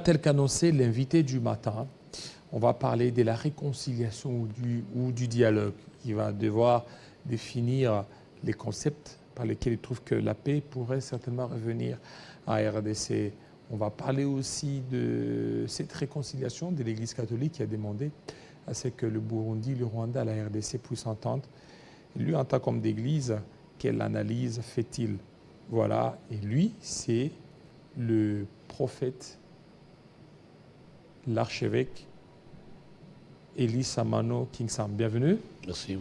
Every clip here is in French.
Tel qu'annoncé, l'invité du matin, on va parler de la réconciliation ou du dialogue. Il va devoir définir les concepts par lesquels il trouve que la paix pourrait certainement revenir à RDC. On va parler aussi de cette réconciliation de l'Église catholique qui a demandé à ce que le Burundi, le Rwanda, la RDC puissent s'entendre. Lui, en tant qu'homme d'Église, quelle analyse fait-il? Voilà, et lui, c'est le prophète, l'archevêque Elie Samano Kingsam. Bienvenue. Merci.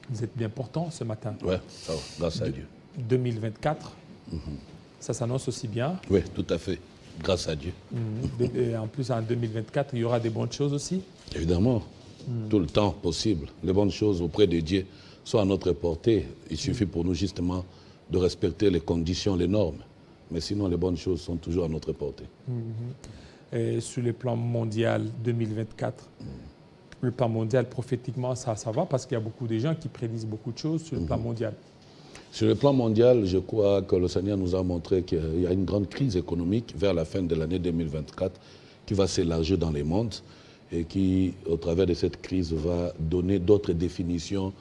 Vous êtes bien portant ce matin. Oui, ça va, grâce à Dieu. 2024, ça s'annonce aussi bien. Oui, tout à fait, grâce à Dieu. Et en plus, en 2024, il y aura des bonnes choses aussi. Évidemment, tout le temps possible. Les bonnes choses auprès de Dieu sont à notre portée. Il suffit pour nous justement de respecter les conditions, les normes. Mais sinon, les bonnes choses sont toujours à notre portée. Et sur le plan mondial 2024, le plan mondial, prophétiquement, ça va parce qu'il y a beaucoup de gens qui prédisent beaucoup de choses sur le plan mondial. Sur le plan mondial, je crois que le Seigneur nous a montré qu'il y a une grande crise économique vers la fin de l'année 2024 qui va s'élargir dans les mondes et qui, au travers de cette crise, va donner d'autres définitions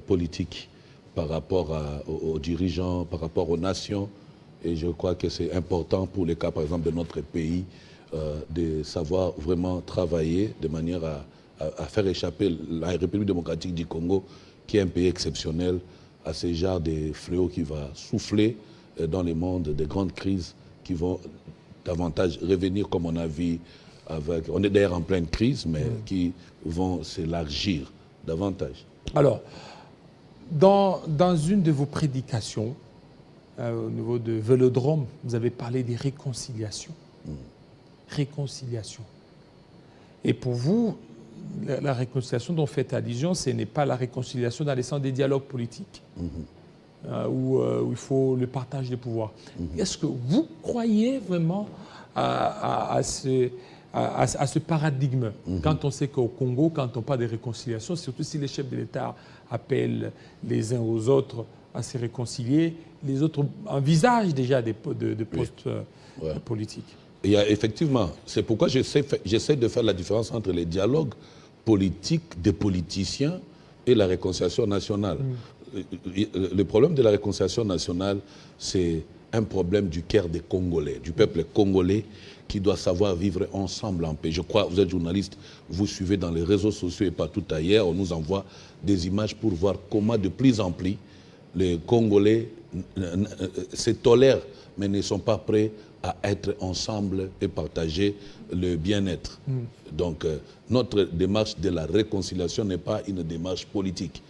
politiques par rapport aux dirigeants, par rapport aux nations. Et je crois que c'est important pour les cas, par exemple, de notre pays, de savoir vraiment travailler de manière à faire échapper la République démocratique du Congo, qui est un pays exceptionnel, à ce genre de fléaux qui va souffler dans le monde, des grandes crises qui vont davantage revenir comme on a vu avec... On est d'ailleurs en pleine crise, mais qui vont s'élargir davantage. Alors, dans une de vos prédications, au niveau de Vélodrome, vous avez parlé des réconciliations. Réconciliation. Et pour vous, la réconciliation dont vous faites allusion, ce n'est pas la réconciliation dans le sens des dialogues politiques, où il faut le partage des pouvoirs. Est-ce que vous croyez vraiment à ce paradigme quand on sait qu'au Congo, quand on parle de réconciliation, surtout si les chefs de l'État appellent les uns aux autres à se réconcilier, les autres envisagent déjà des postes politiques. Il y a effectivement, c'est pourquoi j'essaie de faire la différence entre les dialogues politiques des politiciens et la réconciliation nationale. Le problème de la réconciliation nationale, c'est un problème du cœur des Congolais, du peuple congolais qui doit savoir vivre ensemble en paix. Je crois, vous êtes journaliste, vous suivez dans les réseaux sociaux et partout ailleurs, on nous envoie des images pour voir comment de plus en plus les Congolais se tolèrent, mais ne sont pas prêts à être ensemble et partager le bien-être. Donc, notre démarche de la réconciliation n'est pas une démarche politique.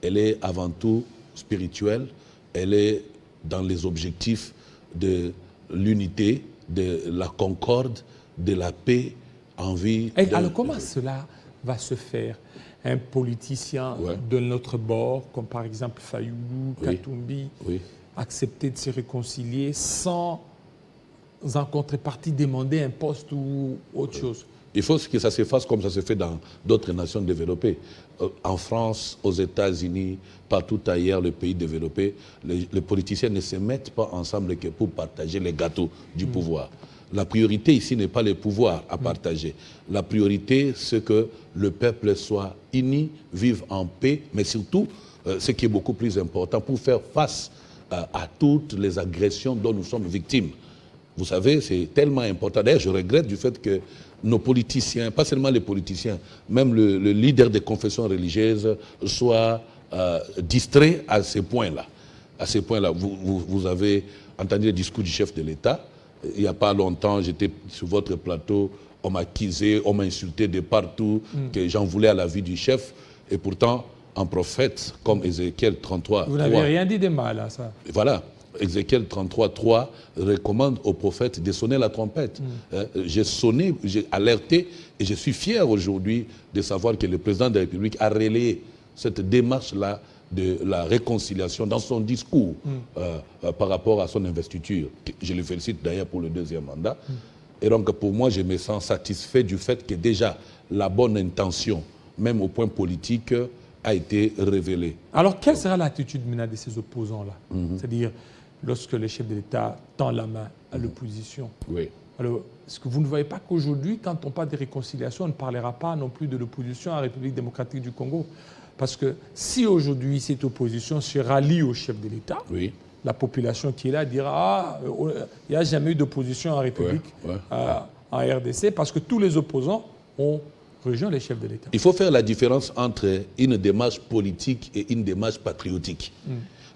Elle est avant tout spirituelle, elle est dans les objectifs de l'unité, de la concorde, de la paix en vie. Alors, comment cela va se faire? Un politicien de notre bord, comme par exemple Fayoulou, Katumbi, accepter de se réconcilier sans en contrepartie demander un poste ou autre chose? Il faut que ça se fasse comme ça se fait dans d'autres nations développées. En France, aux États-Unis, partout ailleurs, les pays développés, les politiciens ne se mettent pas ensemble que pour partager les gâteaux du pouvoir. La priorité ici n'est pas le pouvoir à partager. La priorité, c'est que le peuple soit uni, vive en paix, mais surtout, ce qui est beaucoup plus important, pour faire face à toutes les agressions dont nous sommes victimes. Vous savez, c'est tellement important. D'ailleurs, je regrette du fait que nos politiciens, pas seulement les politiciens, même le leader des confessions religieuses, soit distrait à ces points-là. À ces points-là, vous avez entendu le discours du chef de l'État. Il n'y a pas longtemps, j'étais sur votre plateau, on m'a accusé, on m'a insulté de partout, que j'en voulais à la vie du chef. Et pourtant, un prophète comme Ézéchiel 33... Vous n'avez rien dit de mal à ça. Voilà. Ézéchiel 33:3 recommande aux prophètes de sonner la trompette. J'ai sonné, j'ai alerté, et je suis fier aujourd'hui de savoir que le président de la République a relayé cette démarche-là de la réconciliation dans son discours par rapport à son investiture. Je le félicite d'ailleurs pour le deuxième mandat. Et donc pour moi, je me sens satisfait du fait que déjà la bonne intention, même au point politique, a été révélée. Alors quelle sera l'attitude maintenant de ces opposants-là? C'est-à-dire, lorsque le chef de l'État tend la main à l'opposition. Oui. Alors, est-ce que vous ne voyez pas qu'aujourd'hui, quand on parle de réconciliation, on ne parlera pas non plus de l'opposition à la République démocratique du Congo? Parce que si aujourd'hui cette opposition se rallie au chef de l'État, Oui. la population qui est là dira « Ah, il n'y a jamais eu d'opposition en République, en RDC, parce que tous les opposants ont rejoint les chefs de l'État. » Il faut faire la différence entre une démarche politique et une démarche patriotique.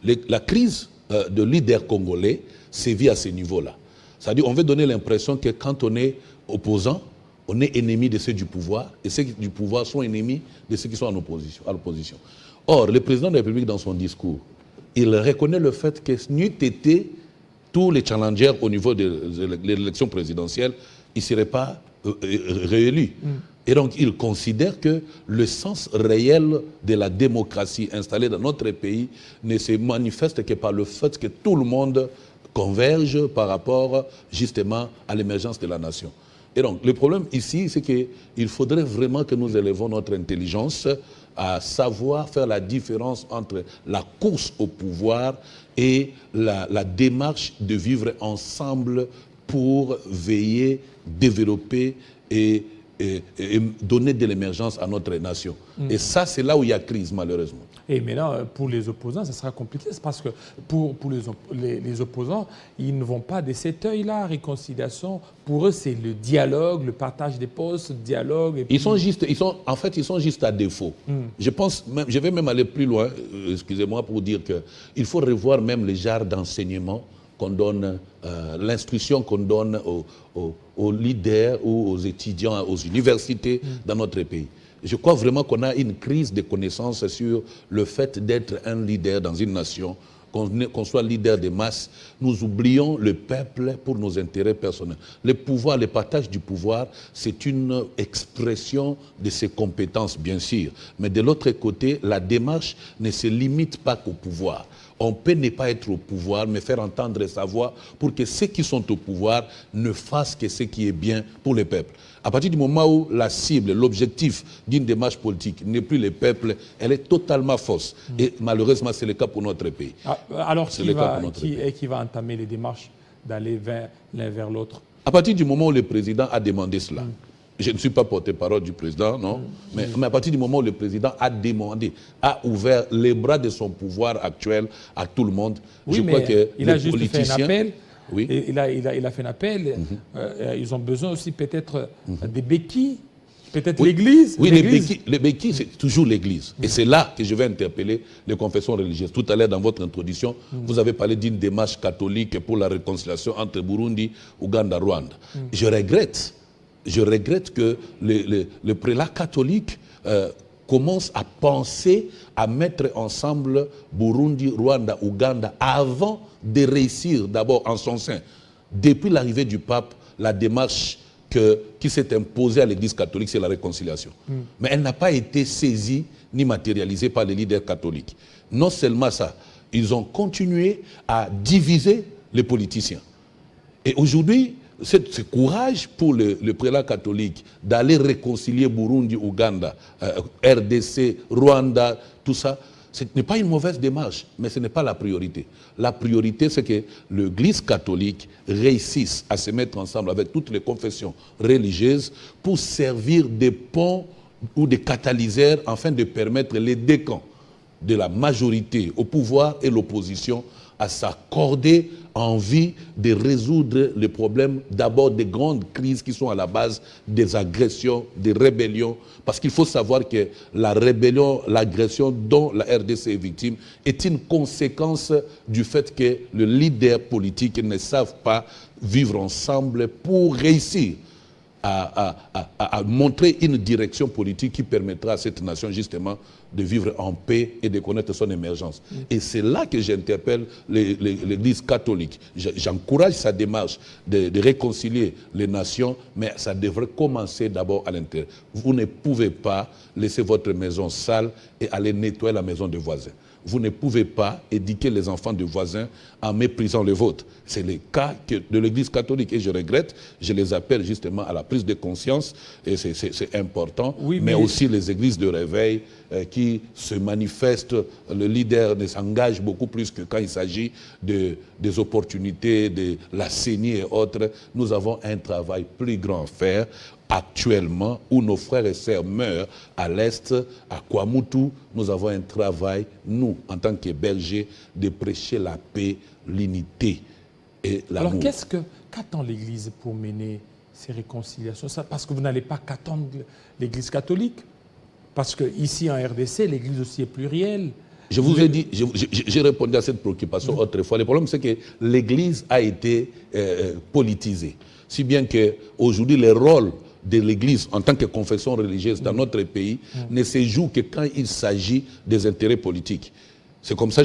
La crise de leader congolais sévit à ce niveau-là. C'est-à-dire on veut donner l'impression que quand on est opposant, on est ennemi de ceux du pouvoir, et ceux du pouvoir sont ennemis de ceux qui sont à l'opposition. Or, le président de la République, dans son discours, il reconnaît le fait que n'eût été tous les challengers au niveau de l'élection présidentielle, ils ne seraient pas réélus. Et donc, il considère que le sens réel de la démocratie installée dans notre pays ne se manifeste que par le fait que tout le monde converge par rapport justement à l'émergence de la nation. Et donc, le problème ici, c'est qu'il faudrait vraiment que nous élevons notre intelligence à savoir faire la différence entre la course au pouvoir et la démarche de vivre ensemble pour veiller, développer et donner de l'émergence à notre nation. Et ça, c'est là où il y a crise, malheureusement. Et maintenant, pour les opposants, ça sera compliqué. C'est parce que pour les opposants, ils ne vont pas de cet œil-là, réconciliation. Pour eux, c'est le dialogue, le partage des postes, le dialogue. Et puis... En fait, ils sont juste à défaut. Je pense, même, je vais même aller plus loin, excusez-moi, pour dire qu'il faut revoir même les genres d'enseignement qu'on donne, l'instruction qu'on donne aux leaders ou aux étudiants, aux universités dans notre pays. Je crois vraiment qu'on a une crise de connaissances sur le fait d'être un leader dans une nation, qu'on soit leader des masses. Nous oublions le peuple pour nos intérêts personnels. Le pouvoir, le partage du pouvoir, c'est une expression de ses compétences, bien sûr. Mais de l'autre côté, la démarche ne se limite pas qu'au pouvoir. On peut ne pas être au pouvoir, mais faire entendre sa voix pour que ceux qui sont au pouvoir ne fassent que ce qui est bien pour le peuple. À partir du moment où la cible, l'objectif d'une démarche politique n'est plus le peuple, elle est totalement fausse. Et malheureusement, c'est le cas pour notre pays. Alors, qui va entamer les démarches d'aller l'un vers l'autre? À partir du moment où le président a demandé cela, je ne suis pas porte-parole du président, non, mais à partir du moment où le président a demandé, a ouvert les bras de son pouvoir actuel à tout le monde, oui, je crois que il a juste fait un appel. Oui. Et il a fait un appel. Ils ont besoin aussi peut-être des béquilles, peut-être l'Église. Oui, les béquilles, c'est toujours l'Église. Et c'est là que je vais interpeller les confessions religieuses. Tout à l'heure, dans votre introduction, vous avez parlé d'une démarche catholique pour la réconciliation entre Burundi, Ouganda, Rwanda. Je regrette que le prélat catholique commence à penser à mettre ensemble Burundi, Rwanda, Ouganda avant de réussir d'abord en son sein. Depuis l'arrivée du pape, la démarche qui s'est imposée à l'Église catholique, c'est la réconciliation. Mais elle n'a pas été saisie ni matérialisée par les leaders catholiques. Non seulement ça, ils ont continué à diviser les politiciens. Et aujourd'hui, ce courage pour le prélat catholique d'aller réconcilier Burundi, Ouganda, RDC, Rwanda, tout ça, ce n'est pas une mauvaise démarche, mais ce n'est pas la priorité. La priorité, c'est que l'Église catholique réussisse à se mettre ensemble avec toutes les confessions religieuses pour servir des ponts ou des catalyseurs afin de permettre les deux camps de la majorité au pouvoir et l'opposition à s'accorder en vue de résoudre les problèmes d'abord des grandes crises qui sont à la base des agressions, des rébellions. Parce qu'il faut savoir que la rébellion, l'agression dont la RDC est victime est une conséquence du fait que les leaders politiques ne savent pas vivre ensemble pour réussir à montrer une direction politique qui permettra à cette nation justement de vivre en paix et de connaître son émergence. Et c'est là que j'interpelle l'Église catholique. J'encourage sa démarche de réconcilier les nations, mais ça devrait commencer d'abord à l'intérieur. Vous ne pouvez pas laisser votre maison sale et aller nettoyer la maison de voisins. vous ne pouvez pas éduquer les enfants de voisins en méprisant le vôtre. C'est le cas de l'Église catholique et je regrette, je les appelle justement à la prise de conscience et c'est important, oui, mais aussi les églises de réveil qui se manifestent, le leader ne s'engage beaucoup plus que quand il s'agit des opportunités, de la saignée et autres. Nous avons un travail plus grand à faire actuellement où nos frères et sœurs meurent à l'Est, à Kwamutu. Nous avons un travail, nous, en tant que bergers, de prêcher la paix, l'unité et l'amour. Alors qu'attend l'Église pour mener ces réconciliations? Parce que vous n'allez pas qu'attendre l'Église catholique. Parce qu'ici en RDC, l'Église aussi est plurielle. Je vous ai dit, j'ai répondu à cette préoccupation autrefois. Le problème, c'est que l'Église a été politisée. Si bien qu'aujourd'hui, le rôle de l'Église en tant que confession religieuse dans notre pays ne se joue que quand il s'agit des intérêts politiques. C'est comme ça,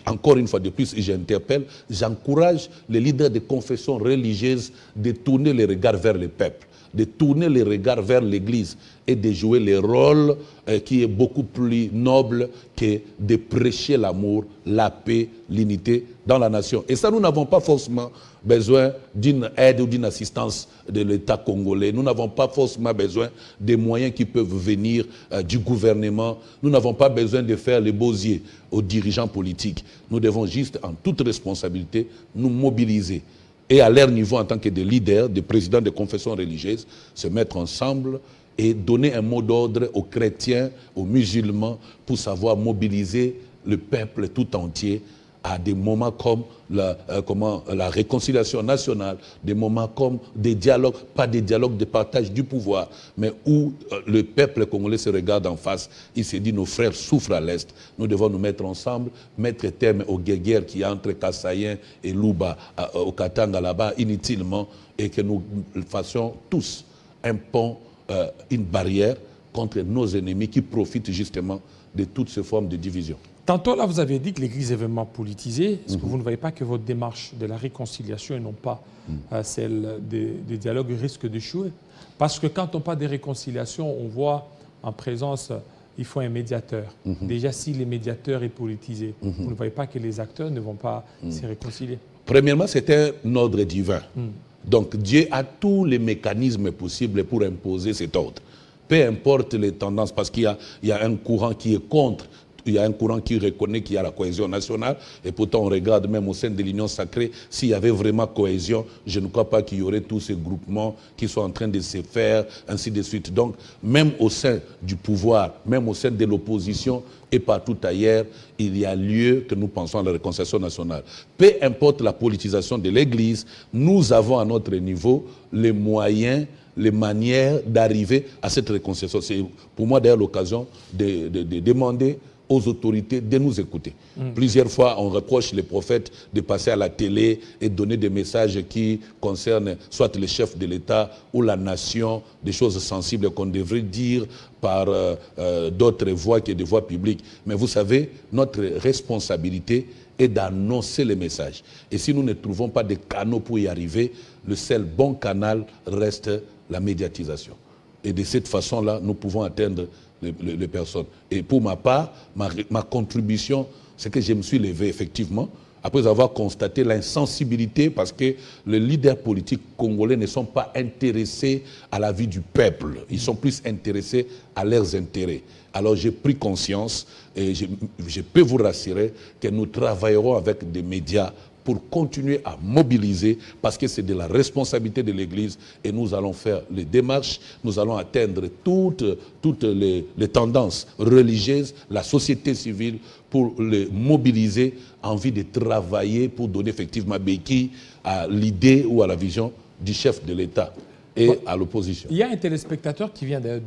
encore une fois de plus, j'interpelle, j'encourage les leaders de confession religieuse de tourner les regards vers le peuple, de tourner les regards vers l'Église et de jouer le rôle qui est beaucoup plus noble que de prêcher l'amour, la paix, l'unité dans la nation. Et ça, nous n'avons pas forcément besoin d'une aide ou d'une assistance de l'État congolais. Nous n'avons pas forcément besoin des moyens qui peuvent venir du gouvernement. Nous n'avons pas besoin de faire les beaux-yeux aux dirigeants politiques. Nous devons juste, en toute responsabilité, nous mobiliser. Et à leur niveau, en tant que des leaders, des présidents de confessions religieuses, se mettre ensemble et donner un mot d'ordre aux chrétiens, aux musulmans, pour savoir mobiliser le peuple tout entier à des moments comme la réconciliation nationale, des moments comme des dialogues, pas des dialogues de partage du pouvoir, mais où le peuple congolais se regarde en face, il se dit nos frères souffrent à l'Est, nous devons nous mettre ensemble, mettre terme aux guerres qui entre Kassaïen et Luba, au Katanga là-bas, inutilement, et que nous fassions tous un pont, une barrière contre nos ennemis qui profitent justement de toutes ces formes de division. Tantôt, là, vous avez dit que l'Église est vraiment politisée. Est-ce que vous ne voyez pas que votre démarche de la réconciliation et non pas celle des dialogues risque d'échouer? Parce que quand on parle de réconciliation, on voit en présence, il faut un médiateur. Déjà, si le médiateur est politisé, vous ne voyez pas que les acteurs ne vont pas se réconcilier? Premièrement, c'est un ordre divin. Donc, Dieu a tous les mécanismes possibles pour imposer cet ordre. Peu importe les tendances, parce qu'il y a un courant qui est contre. Il y a un courant qui reconnaît qu'il y a la cohésion nationale et pourtant on regarde même au sein de l'Union sacrée, s'il y avait vraiment cohésion, je ne crois pas qu'il y aurait tous ces groupements qui sont en train de se faire, ainsi de suite. Donc même au sein du pouvoir, même au sein de l'opposition et partout ailleurs, il y a lieu que nous pensons à la réconciliation nationale. Peu importe la politisation de l'Église, nous avons à notre niveau les moyens, les manières d'arriver à cette réconciliation. C'est pour moi d'ailleurs l'occasion de demander aux autorités de nous écouter. Plusieurs fois, on reproche les prophètes de passer à la télé et donner des messages qui concernent soit le chef de l'État ou la nation, des choses sensibles qu'on devrait dire par d'autres voies que des voies publiques. Mais vous savez, notre responsabilité est d'annoncer les messages. Et si nous ne trouvons pas de canaux pour y arriver, le seul bon canal reste la médiatisation. Et de cette façon-là, nous pouvons atteindre les personnes. Et pour ma part, ma contribution, c'est que je me suis levé effectivement, après avoir constaté l'insensibilité, parce que les leaders politiques congolais ne sont pas intéressés à la vie du peuple, ils sont plus intéressés à leurs intérêts. Alors j'ai pris conscience, et je peux vous rassurer que nous travaillerons avec des médias pour continuer à mobiliser, parce que c'est de la responsabilité de l'Église et nous allons faire les démarches, nous allons atteindre toutes les tendances religieuses, la société civile, pour les mobiliser en vue de travailler pour donner effectivement béquille à l'idée ou à la vision du chef de l'État et à l'opposition. Il y a un téléspectateur qui vient de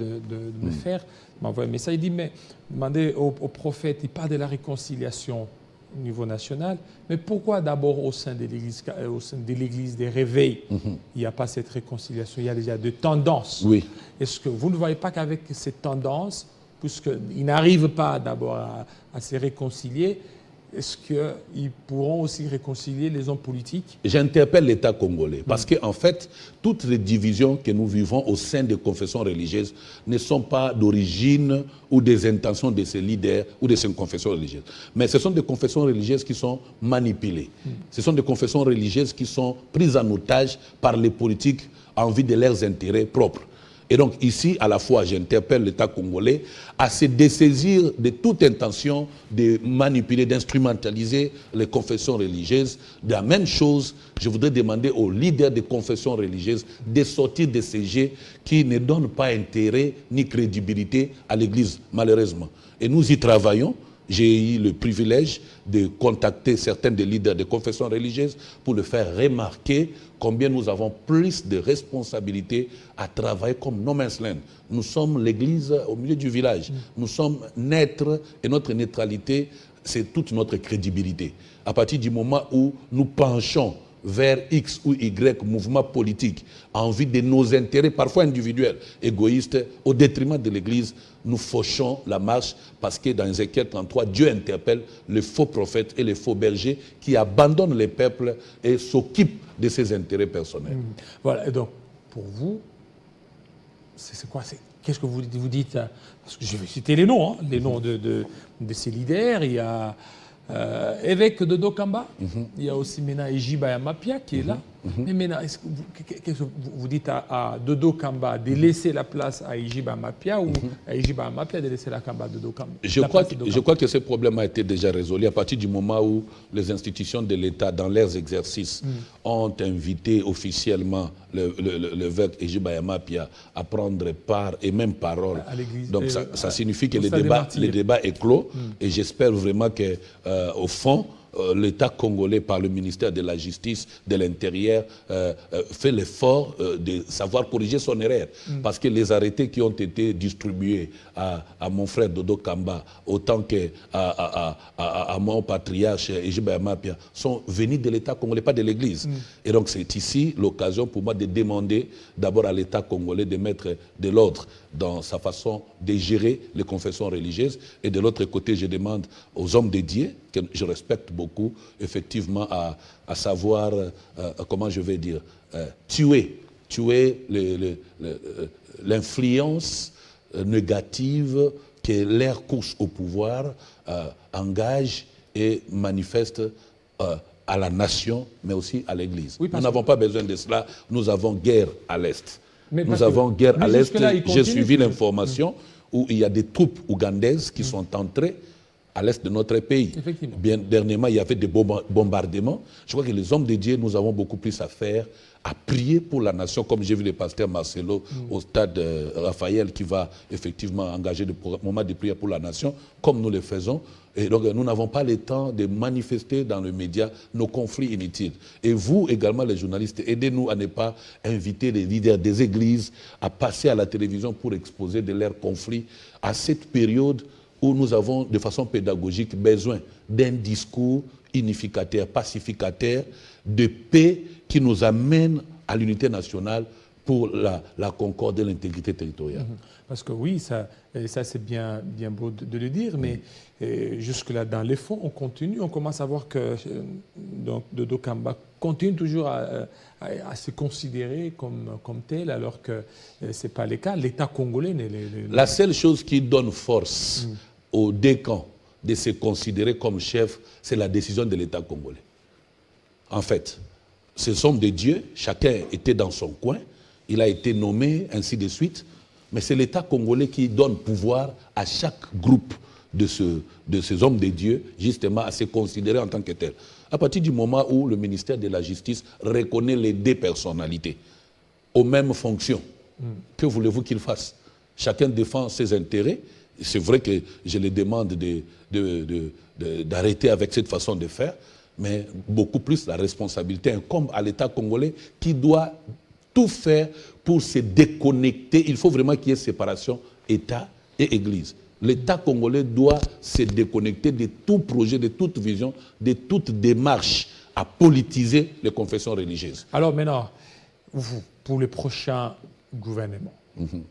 me faire, m'envoyer un message, il dit, mais demandez au prophète, il parle de la réconciliation au niveau national, mais pourquoi d'abord au sein de l'Église des réveils, il n'y a pas cette réconciliation, il y a déjà des tendances. Oui. Est-ce que vous ne voyez pas qu'avec ces tendances, puisqu'ils n'arrivent pas d'abord à se réconcilier, est-ce qu'ils pourront aussi réconcilier les hommes politiques? J'interpelle l'État congolais parce qu'en fait, toutes les divisions que nous vivons au sein des confessions religieuses ne sont pas d'origine ou des intentions de ces leaders ou de ces confessions religieuses. Mais ce sont des confessions religieuses qui sont manipulées. Ce sont des confessions religieuses qui sont prises en otage par les politiques en vue de leurs intérêts propres. Et donc ici, à la fois, j'interpelle l'État congolais à se dessaisir de toute intention de manipuler, d'instrumentaliser les confessions religieuses. De la même chose, je voudrais demander aux leaders des confessions religieuses de sortir de ces jets qui ne donnent pas intérêt ni crédibilité à l'Église, malheureusement. Et nous y travaillons. J'ai eu le privilège de contacter certains des leaders des confessions religieuses pour le faire remarquer combien nous avons plus de responsabilités à travailler comme no man's land. Nous sommes l'église au milieu du village. Nous sommes neutres et notre neutralité, c'est toute notre crédibilité. À partir du moment où nous penchons vers X ou Y mouvement politique en vue de nos intérêts, parfois individuels, égoïstes, au détriment de l'Église, nous fauchons la marche parce que dans Ézéchiel 33, Dieu interpelle les faux prophètes et les faux bergers qui abandonnent les peuples et s'occupent de ses intérêts personnels. Voilà, et donc pour vous, c'est quoi? Qu'est-ce que vous dites? Parce que je vais citer les noms, les noms de ces leaders. Il y a évêque de Dokamba, il y a aussi maintenant Ejiba Yamapia qui est là. Mais maintenant, qu'est-ce que vous dites à Dodo Kamba de laisser la place à Ejiba Yamapia ou à Ejiba Yamapia de laisser la Kamba de Dokamba? Je crois que ce problème a été déjà résolu à partir du moment où les institutions de l'État, dans leurs exercices, ont invité officiellement l'évêque Ejiba Yamapia à prendre part et même parole. Donc ça signifie que le débat est clos et j'espère vraiment que, au fond, l'État congolais, par le ministère de la Justice, de l'Intérieur, fait l'effort de savoir corriger son erreur. Parce que les arrêtés qui ont été distribués à mon frère Dodo Kamba, autant qu'à mon patriarche Ejiba Yamapia, sont venus de l'État congolais, pas de l'Église. Et donc c'est ici l'occasion pour moi de demander d'abord à l'État congolais de mettre de l'ordre dans sa façon de gérer les confessions religieuses. Et de l'autre côté, je demande aux hommes dédiés, que je respecte beaucoup, effectivement, à savoir, comment je vais dire, tuer l'influence négative que leur course au pouvoir engage et manifeste à la nation, mais aussi à l'Église. Oui, nous n'avons pas besoin de cela, nous avons guerre à l'Est. Nous avons guerre à l'Est. J'ai suivi l'information où il y a des troupes ougandaises qui sont entrées à l'est de notre pays. Bien, dernièrement, il y avait des bombardements. Je crois que les hommes de Dieu, nous avons beaucoup plus à faire, à prier pour la nation, comme j'ai vu le pasteur Marcelo au stade Raphaël qui va effectivement engager des moments de prière pour la nation, comme nous le faisons. Et donc, nous n'avons pas le temps de manifester dans les médias nos conflits inutiles. Et vous également, les journalistes, aidez-nous à ne pas inviter les leaders des églises à passer à la télévision pour exposer de leurs conflits à cette période où nous avons, de façon pédagogique, besoin d'un discours unificateur, pacificateur, de paix qui nous amène à l'unité nationale pour la concorde et l'intégrité territoriale. Parce que oui, ça c'est bien beau de le dire, mais jusque-là, dans les fonds, on continue, on commence à voir que Dodo Kamba continue toujours à se considérer comme tel, alors que ce n'est pas le cas. L'État congolais n'est... La seule chose qui donne force aux décans de se considérer comme chef, c'est la décision de l'État congolais. En fait, ce sont des dieux, chacun était dans son coin, il a été nommé, ainsi de suite, mais c'est l'État congolais qui donne pouvoir à chaque groupe de ces hommes de Dieu, justement, à se considérer en tant que tel. À partir du moment où le ministère de la Justice reconnaît les deux personnalités aux mêmes fonctions, que voulez-vous qu'ils fassent? Chacun défend ses intérêts. C'est vrai que je les demande d'arrêter avec cette façon de faire, mais beaucoup plus la responsabilité incombe à l'État congolais qui doit tout faire pour se déconnecter. Il faut vraiment qu'il y ait séparation État et Église. L'État congolais doit se déconnecter de tout projet, de toute vision, de toute démarche à politiser les confessions religieuses. Alors maintenant, vous, pour le prochain gouvernement,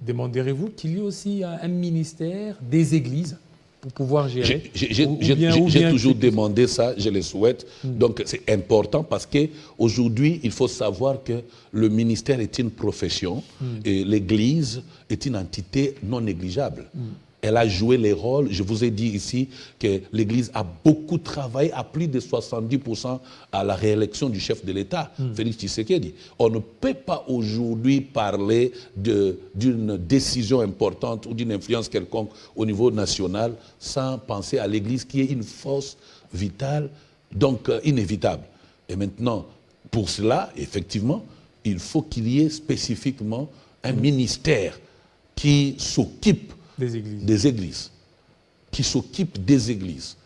demanderez-vous qu'il y ait aussi un ministère des églises pour pouvoir gérer? J'ai toujours demandé ça, je le souhaite. Donc c'est important parce qu'aujourd'hui, il faut savoir que le ministère est une profession et l'Église est une entité non négligeable. Elle a joué les rôles. Je vous ai dit ici que l'Église a beaucoup travaillé, à plus de 70% à la réélection du chef de l'État, Félix Tshisekedi. On ne peut pas aujourd'hui parler d'une décision importante ou d'une influence quelconque au niveau national sans penser à l'Église qui est une force vitale, donc inévitable. Et maintenant, pour cela, effectivement, il faut qu'il y ait spécifiquement un ministère qui s'occupe des églises, qui s'occupent des églises.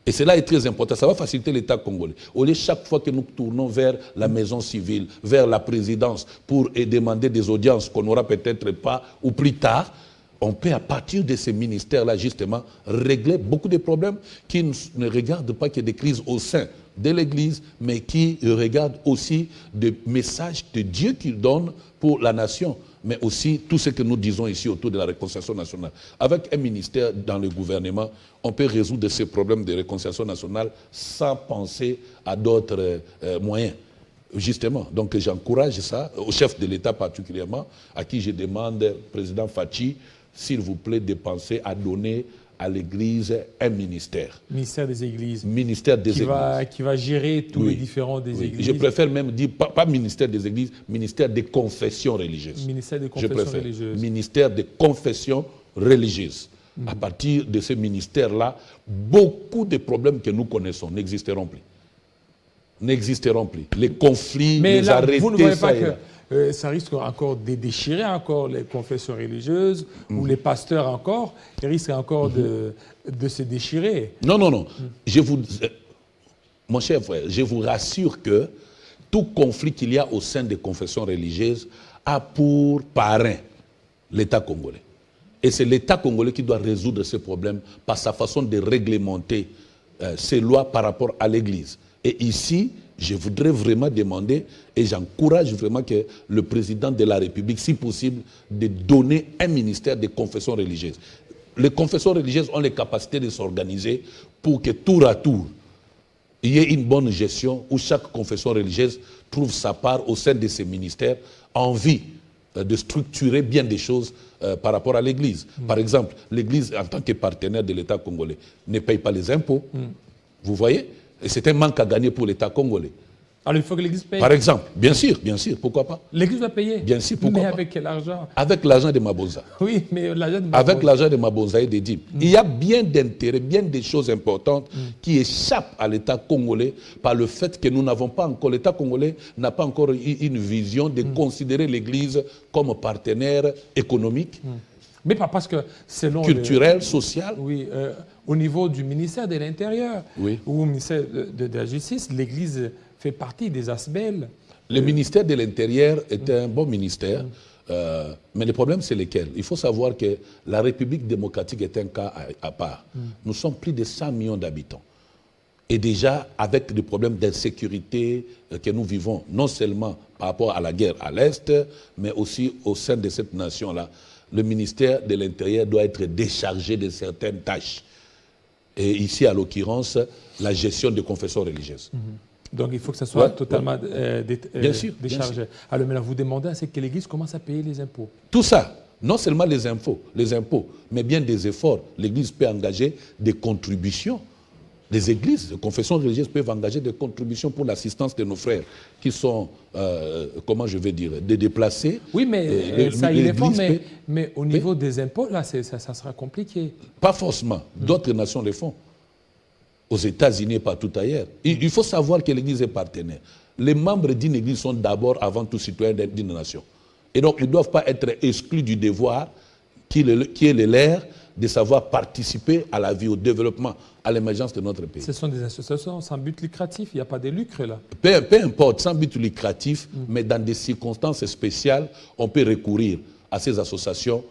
Et cela est très important, ça va faciliter l'État congolais. Au lieu, chaque fois que nous tournons vers la maison civile, vers la présidence, pour demander des audiences qu'on n'aura peut-être pas, ou plus tard, on peut à partir de ces ministères-là, justement, régler beaucoup de problèmes qui ne regardent pas que des crises au sein de l'Église, mais qui regardent aussi des messages de Dieu qu'il donne pour la nation, mais aussi tout ce que nous disons ici autour de la réconciliation nationale. Avec un ministère dans le gouvernement, on peut résoudre ces problèmes de réconciliation nationale sans penser à d'autres moyens. Justement, donc j'encourage ça, au chef de l'État particulièrement, à qui je demande, président Fachi, s'il vous plaît, de penser à donner à l'Église un ministère. Ministère des Églises. Ministère des Églises. Qui va gérer tous les différents des Églises. Je préfère même dire, pas ministère des Églises, ministère des confessions religieuses. Ministère des confessions religieuses. Ministère des confessions religieuses. À partir de ce ministère-là, beaucoup de problèmes que nous connaissons n'existeront plus. N'existeront plus. Les conflits, les arrêtés, vous ne voyez pas que ça risque encore de déchirer encore les confessions religieuses ou les pasteurs encore, ils risquent encore de se déchirer. Non. Mon cher frère, je vous rassure que tout conflit qu'il y a au sein des confessions religieuses a pour parrain l'État congolais. Et c'est l'État congolais qui doit résoudre ces problèmes par sa façon de réglementer ces lois par rapport à l'Église. Et ici, je voudrais vraiment demander, et j'encourage vraiment que le président de la République, si possible, de donner un ministère des confessions religieuses. Les confessions religieuses ont les capacités de s'organiser pour que tour à tour, il y ait une bonne gestion où chaque confession religieuse trouve sa part au sein de ces ministères en vue de structurer bien des choses par rapport à l'Église. Par exemple, l'Église, en tant que partenaire de l'État congolais, ne paye pas les impôts. Vous voyez? Et c'est un manque à gagner pour l'État congolais. Alors il faut que l'Église paye. Par exemple, bien sûr, pourquoi pas? L'Église va payer. Bien sûr, pourquoi pas? Mais avec quel argent? Avec l'argent de Mabonza. Oui, mais l'argent de Mabonza. Avec l'argent de Mabonza et des dîmes. Il y a bien d'intérêts, bien des choses importantes qui échappent à l'État congolais par le fait que nous n'avons pas encore, l'État congolais n'a pas encore une vision de considérer l'Église comme partenaire économique. Mais pas parce que selon culturel, social. Oui, au niveau du ministère de l'Intérieur ou au ministère de la Justice, l'Église fait partie des ASBEL. Le ministère de l'Intérieur est un bon ministère, mais le problème c'est lequel? Il faut savoir que la République démocratique est un cas à part. Nous sommes plus de 100 millions d'habitants. Et déjà, avec des problèmes d'insécurité que nous vivons, non seulement par rapport à la guerre à l'Est, mais aussi au sein de cette nation-là, le ministère de l'Intérieur doit être déchargé de certaines tâches. Et ici, à l'occurrence, la gestion des confessions religieuses. Donc il faut que ça soit totalement déchargé. Bien sûr. Alors maintenant, vous demandez à ce que l'Église commence à payer les impôts. Tout ça, non seulement les impôts, mais bien des efforts. L'Église peut engager des contributions. Les églises, les confessions religieuses peuvent engager des contributions pour l'assistance de nos frères qui sont, comment je vais dire, des déplacés. Oui, mais ça, il est fort, mais au niveau des impôts, là, ça sera compliqué. Pas forcément. D'autres nations le font. Aux États-Unis et partout ailleurs. Il faut savoir que l'Église est partenaire. Les membres d'une Église sont d'abord, avant tout, citoyens d'une nation. Et donc, ils ne doivent pas être exclus du devoir qui est le leur de savoir participer à la vie, au développement, à l'émergence de notre pays. Ce sont des associations sans but lucratif, il n'y a pas de lucre là. Peu importe, sans but lucratif, mais dans des circonstances spéciales, on peut recourir à ces associations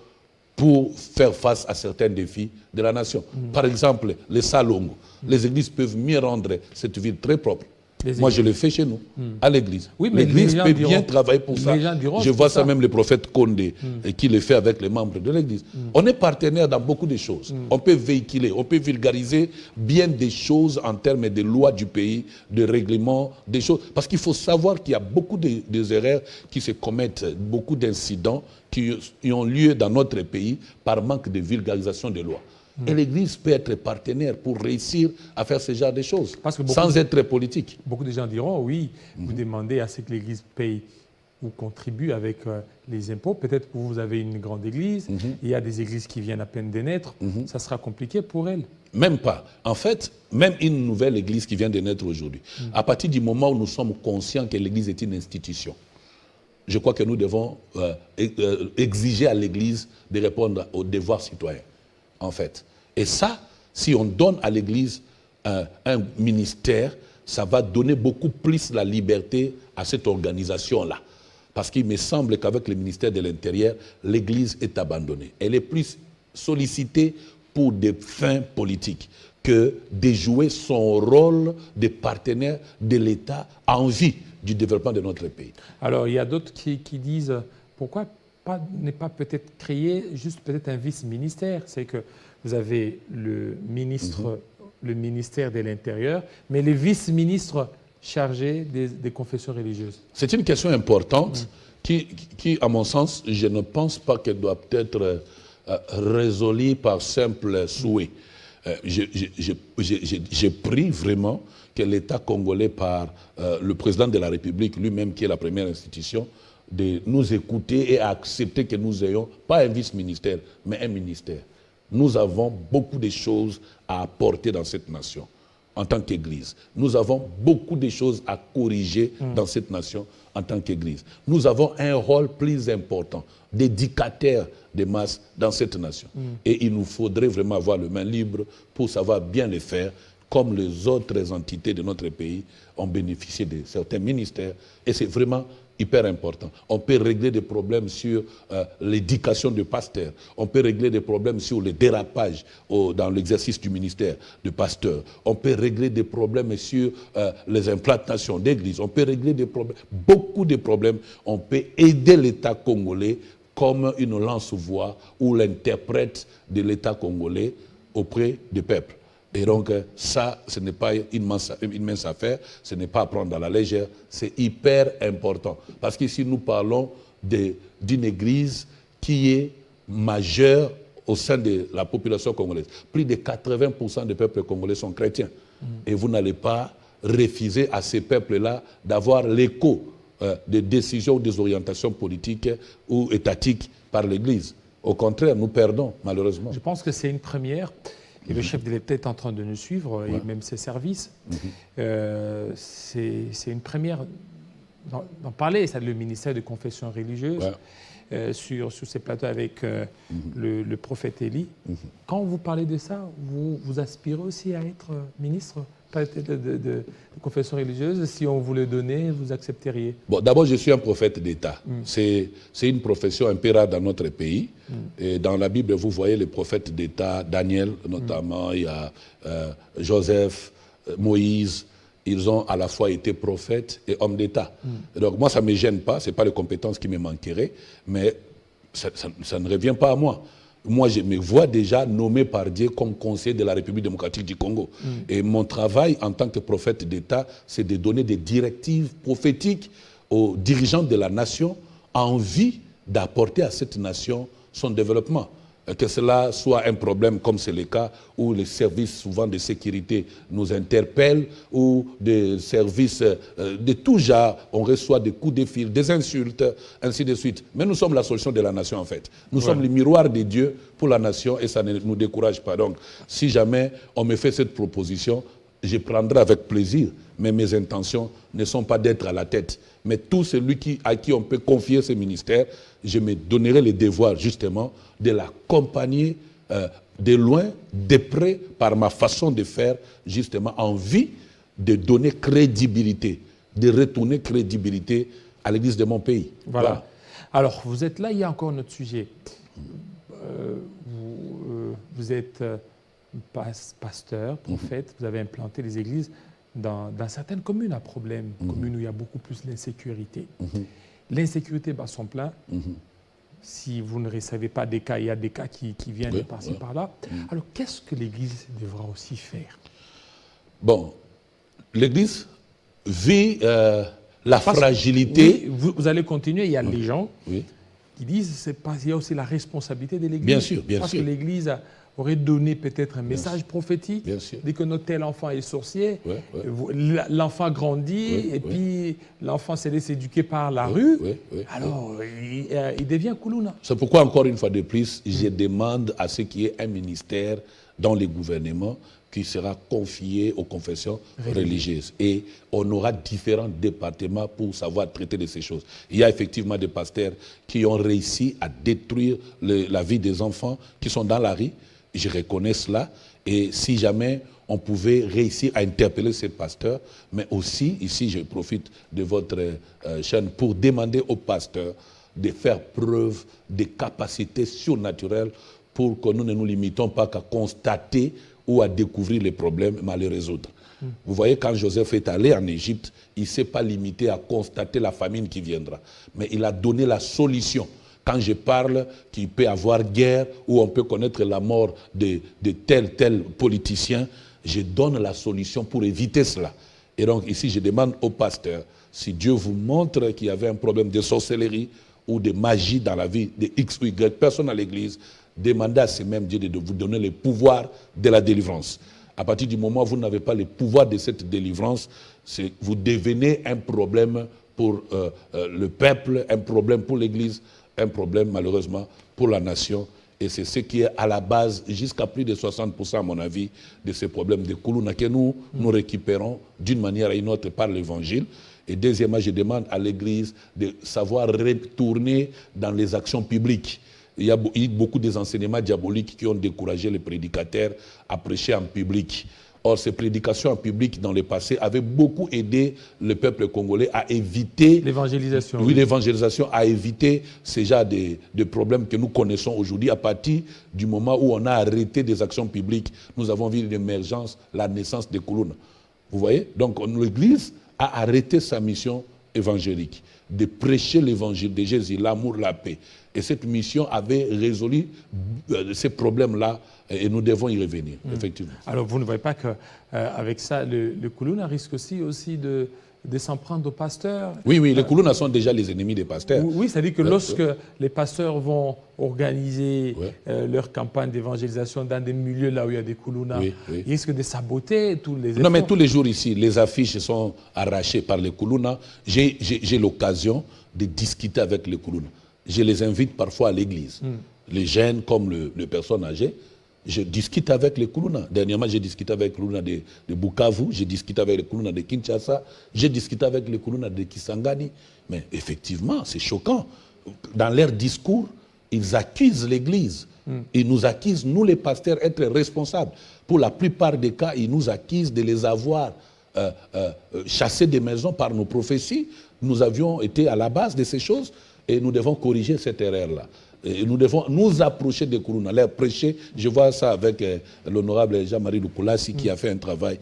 pour faire face à certains défis de la nation. Par exemple, les salongo. Les églises peuvent mieux rendre cette ville très propre. Moi, je le fais chez nous, à l'église. Oui, mais l'église peut bien travailler pour ça. Je vois ça même le prophète Condé, qui le fait avec les membres de l'église. On est partenaire dans beaucoup de choses. On peut véhiculer, on peut vulgariser bien des choses en termes de lois du pays, de règlements, des choses. Parce qu'il faut savoir qu'il y a beaucoup de erreurs qui se commettent, beaucoup d'incidents qui ont lieu dans notre pays par manque de vulgarisation des lois. Et l'Église peut être partenaire pour réussir à faire ce genre de choses, sans être politique. Beaucoup de gens diront, oui, vous demandez à ce que l'Église paye ou contribue avec les impôts. Peut-être que vous avez une grande église, il y a des églises qui viennent à peine de naître, ça sera compliqué pour elles. Même pas. En fait, même une nouvelle église qui vient de naître aujourd'hui, à partir du moment où nous sommes conscients que l'Église est une institution, je crois que nous devons exiger à l'Église de répondre aux devoirs citoyens. En fait. Et ça, si on donne à l'Église un ministère, ça va donner beaucoup plus la liberté à cette organisation-là. Parce qu'il me semble qu'avec le ministère de l'Intérieur, l'Église est abandonnée. Elle est plus sollicitée pour des fins politiques que de jouer son rôle de partenaire de l'État en vue du développement de notre pays. Alors, il y a d'autres qui disent, pourquoi ne pas peut-être créer juste peut-être un vice-ministère? C'est que vous avez le ministre, le ministère de l'Intérieur, mais les vice-ministres chargés des confessions religieuses. C'est une question importante qui, à mon sens, je ne pense pas qu'elle doit être résolue par simple souhait. J'ai pris vraiment que l'État congolais, par le président de la République lui-même, qui est la première institution, de nous écouter et accepter que nous ayons, pas un vice-ministère, mais un ministère. Nous avons beaucoup de choses à apporter dans cette nation, en tant qu'Église. Nous avons beaucoup de choses à corriger dans cette nation, en tant qu'Église. Nous avons un rôle plus important, d'éducateur des masses dans cette nation. Et il nous faudrait vraiment avoir les mains libres pour savoir bien le faire, comme les autres entités de notre pays ont bénéficié de certains ministères. Et c'est vraiment hyper important. On peut régler des problèmes sur l'éducation de pasteurs. On peut régler des problèmes sur le dérapage dans l'exercice du ministère de pasteur. On peut régler des problèmes sur les implantations d'églises. On peut régler des problèmes, beaucoup de problèmes. On peut aider l'État congolais comme une lance-voix ou l'interprète de l'État congolais auprès du peuple. Et donc, ça, ce n'est pas une mince affaire, ce n'est pas à prendre à la légère, c'est hyper important. Parce qu'ici, nous parlons d'une église qui est majeure au sein de la population congolaise. Plus de 80% des peuples congolais sont chrétiens. Et vous n'allez pas refuser à ces peuples-là d'avoir l'écho des décisions ou des orientations politiques ou étatiques par l'Église. Au contraire, nous perdons, malheureusement. Je pense que c'est une première. Et le chef de l'État est en train de nous suivre, et même ses services. C'est une première d'en parler, ça, le ministère de confession religieuse, sur ces plateaux avec le prophète Élie. Quand vous parlez de ça, vous aspirez aussi à être ministre de confession religieuse? Si on vous le donnait, vous accepteriez? Bon, d'abord, je suis un prophète d'État. C'est une profession un peu rare dans notre pays. Et dans la Bible, vous voyez les prophètes d'État, Daniel notamment, il y a Joseph, Moïse. Ils ont à la fois été prophètes et hommes d'État. Donc moi, ça ne me gêne pas, ce n'est pas les compétences qui me manqueraient, mais ça ne revient pas à moi. Moi, je me vois déjà nommé par Dieu comme conseiller de la République démocratique du Congo. Et mon travail en tant que prophète d'État, c'est de donner des directives prophétiques aux dirigeants de la nation en vue d'apporter à cette nation son développement. Que cela soit un problème comme c'est le cas, où les services souvent de sécurité nous interpellent, ou des services de tout genre, on reçoit des coups de fil, des insultes, ainsi de suite. Mais nous sommes la solution de la nation en fait. Nous sommes le miroir de Dieu pour la nation et ça ne nous décourage pas. Donc si jamais on me fait cette proposition, je prendrai avec plaisir, mais mes intentions ne sont pas d'être à la tête. Mais tout celui à qui on peut confier ce ministère, je me donnerai le devoir justement de l'accompagner de loin, de près, par ma façon de faire, justement en vue de donner crédibilité, de retourner crédibilité à l'Église de mon pays. Voilà. Alors, vous êtes là, il y a encore un autre sujet. Vous êtes pasteur, prophète, vous avez implanté les églises. dans certaines communes à problème, communes où il y a beaucoup plus d'insécurité. L'insécurité bat son plein. Si vous ne recevez pas des cas, il y a des cas qui viennent de passer par là. Alors, qu'est-ce que l'Église devra aussi faire? Bon, l'Église vit la fragilité. Oui, vous allez continuer, il y a les gens qui disent qu'il y a aussi la responsabilité de l'Église. Bien sûr, bien sûr. Parce que l'Église aurait donné peut-être un message prophétique, dit que notre tel enfant est sorcier, l'enfant grandit, et puis l'enfant s'est laissé éduquer par la rue, alors il devient Koulouna. C'est pourquoi, encore une fois de plus, je demande à ce qu'il y ait un ministère dans les gouvernements qui sera confié aux confessions religieuses. Et on aura différents départements pour savoir traiter de ces choses. Il y a effectivement des pasteurs qui ont réussi à détruire la vie des enfants qui sont dans la rue. Je reconnais cela. Et si jamais on pouvait réussir à interpeller ces pasteurs, mais aussi, ici je profite de votre chaîne pour demander aux pasteurs de faire preuve de capacités surnaturelles pour que nous ne nous limitons pas qu'à constater ou à découvrir les problèmes, mais à les résoudre. Vous voyez, quand Joseph est allé en Égypte, il ne s'est pas limité à constater la famine qui viendra, mais il a donné la solution. Quand je parle qu'il peut y avoir guerre ou on peut connaître la mort de tel politicien, je donne la solution pour éviter cela. Et donc ici, je demande au pasteur, si Dieu vous montre qu'il y avait un problème de sorcellerie ou de magie dans la vie de X ou Y personne à l'église, demandez à ce même Dieu de vous donner le pouvoir de la délivrance. À partir du moment où vous n'avez pas le pouvoir de cette délivrance, vous devenez un problème pour le peuple, un problème pour l'église, un problème malheureusement pour la nation. Et c'est ce qui est à la base, jusqu'à plus de 60% à mon avis, de ces problèmes de Koulouna que nous récupérons d'une manière à une autre par l'évangile. Et deuxièmement, je demande à l'église de savoir retourner dans les actions publiques. Il y a eu beaucoup des enseignements diaboliques qui ont découragé les prédicateurs à prêcher en public. Or, ces prédications en public dans le passé avaient beaucoup aidé le peuple congolais à éviter l'évangélisation. Oui, l'évangélisation, à éviter ce genre de problèmes que nous connaissons aujourd'hui. À partir du moment où on a arrêté des actions publiques, nous avons vu l'émergence, la naissance de Koulouna. Vous voyez? Donc, l'Église a arrêté sa mission évangélique, de prêcher l'évangile de Jésus, l'amour, la paix. Et cette mission avait résolu ces problèmes-là et nous devons y revenir, effectivement. Alors, vous ne voyez pas qu'avec ça, le Koulouna risque aussi de s'en prendre aux pasteurs? Oui, les Koulouna sont déjà les ennemis des pasteurs. Oui, c'est-à-dire que lorsque les pasteurs vont organiser leur campagne d'évangélisation dans des milieux là où il y a des Koulouna, ils risquent de saboter tous les efforts. Non, mais tous les jours ici, les affiches sont arrachées par les Koulouna. J'ai l'occasion de discuter avec les Koulouna. Je les invite parfois à l'église. Les jeunes comme les personnes âgées, je discute avec les Koulouna. Dernièrement, j'ai discuté avec les Koulouna de Bukavu, j'ai discuté avec les Koulouna de Kinshasa, j'ai discuté avec les Koulouna de Kisangani. Mais effectivement, c'est choquant. Dans leur discours, ils accusent l'Église. Ils nous accusent, nous les pasteurs, être responsables. Pour la plupart des cas, ils nous accusent de les avoir chassés des maisons par nos prophéties. Nous avions été à la base de ces choses et nous devons corriger cette erreur-là. Et nous devons nous approcher des Koulouna, leur prêcher. Je vois ça avec l'honorable Jean-Marie Lukulasi qui a fait un travail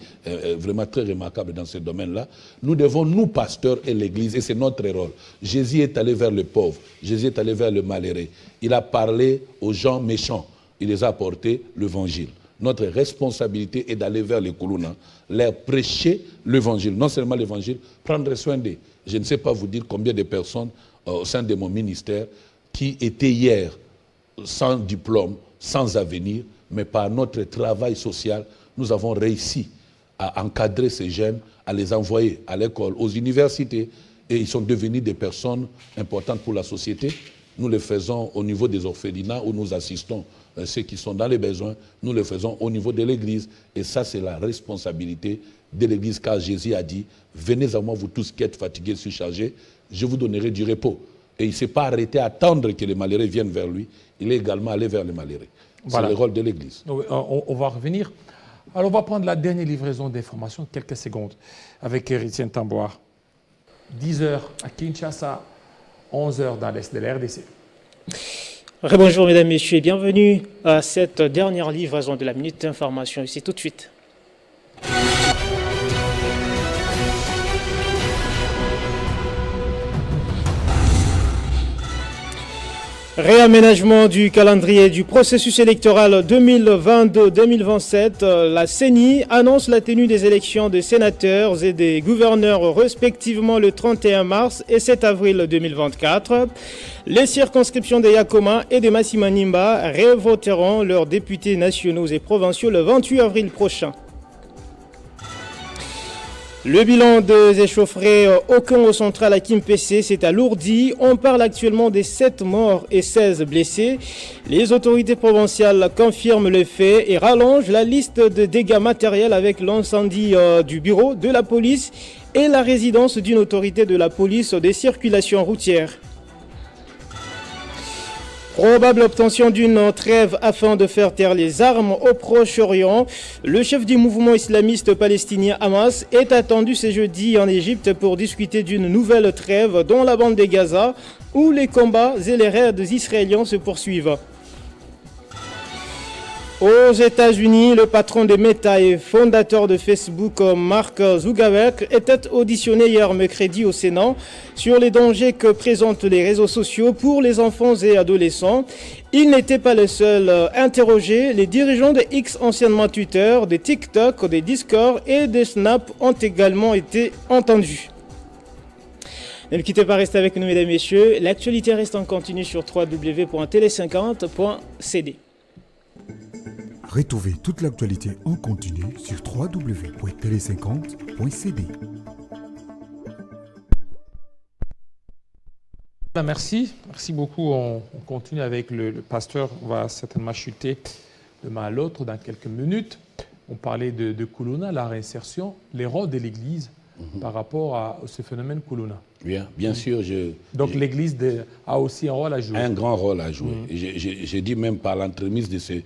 vraiment très remarquable dans ce domaine-là. Nous devons, nous pasteurs et l'Église, et c'est notre rôle. Jésus est allé vers le pauvre, Jésus est allé vers le malheureux. Il a parlé aux gens méchants, il les a apporté l'Évangile. Notre responsabilité est d'aller vers les Koulouna, leur prêcher l'Évangile. Non seulement l'Évangile, prendre soin d'eux. Je ne sais pas vous dire combien de personnes au sein de mon ministère qui étaient hier sans diplôme, sans avenir, mais par notre travail social, nous avons réussi à encadrer ces jeunes, à les envoyer à l'école, aux universités, et ils sont devenus des personnes importantes pour la société. Nous le faisons au niveau des orphelinats où nous assistons ceux qui sont dans les besoins, nous le faisons au niveau de l'Église, et ça c'est la responsabilité de l'Église, car Jésus a dit, venez à moi vous tous qui êtes fatigués, surchargés, je vous donnerai du repos. Et il ne s'est pas arrêté à attendre que les malheureux viennent vers lui. Il est également allé vers les malheureux. Voilà. C'est le rôle de l'Église. On va revenir. Alors, on va prendre la dernière livraison d'informations, quelques secondes, avec Étienne Tamboir. 10h à Kinshasa, 11h dans l'Est de la RDC. Bonjour mesdames, messieurs, et bienvenue à cette dernière livraison de la Minute d'Information. Ici tout de suite. Réaménagement du calendrier du processus électoral 2022-2027, la CENI annonce la tenue des élections des sénateurs et des gouverneurs respectivement le 31 mars et 7 avril 2024. Les circonscriptions de Yakoma et de Massimanimba révoteront leurs députés nationaux et provinciaux le 28 avril prochain. Le bilan des échauffourées au Congo central à Kimpese s'est alourdi. On parle actuellement des 7 morts et 16 blessés. Les autorités provinciales confirment le fait et rallongent la liste de dégâts matériels avec l'incendie du bureau de la police et la résidence d'une autorité de la police des circulations routières. Probable obtention d'une trêve afin de faire taire les armes au Proche-Orient. Le chef du mouvement islamiste palestinien Hamas est attendu ce jeudi en Égypte pour discuter d'une nouvelle trêve dans la bande de Gaza où les combats et les raids israéliens se poursuivent. Aux États-Unis, le patron de Meta et fondateur de Facebook, Mark Zuckerberg, était auditionné hier mercredi au Sénat sur les dangers que présentent les réseaux sociaux pour les enfants et adolescents. Il n'était pas le seul interrogé. Les dirigeants de X, anciennement Twitter, de TikTok, de Discord et de Snap ont également été entendus. Ne quittez pas, restez avec nous, mesdames et messieurs. L'actualité reste en continu sur www.tele50.cd. Retrouvez toute l'actualité en continu sur www.tele50.cd. Merci beaucoup. On continue avec le pasteur. On va certainement chuter de main à l'autre dans quelques minutes. On parlait de Kuluna, la réinsertion, les rôles de l'Église par rapport à ce phénomène Kuluna. Bien sûr. Donc l'Église a aussi un rôle à jouer. Un grand rôle à jouer. J'ai dit même par l'entremise de ce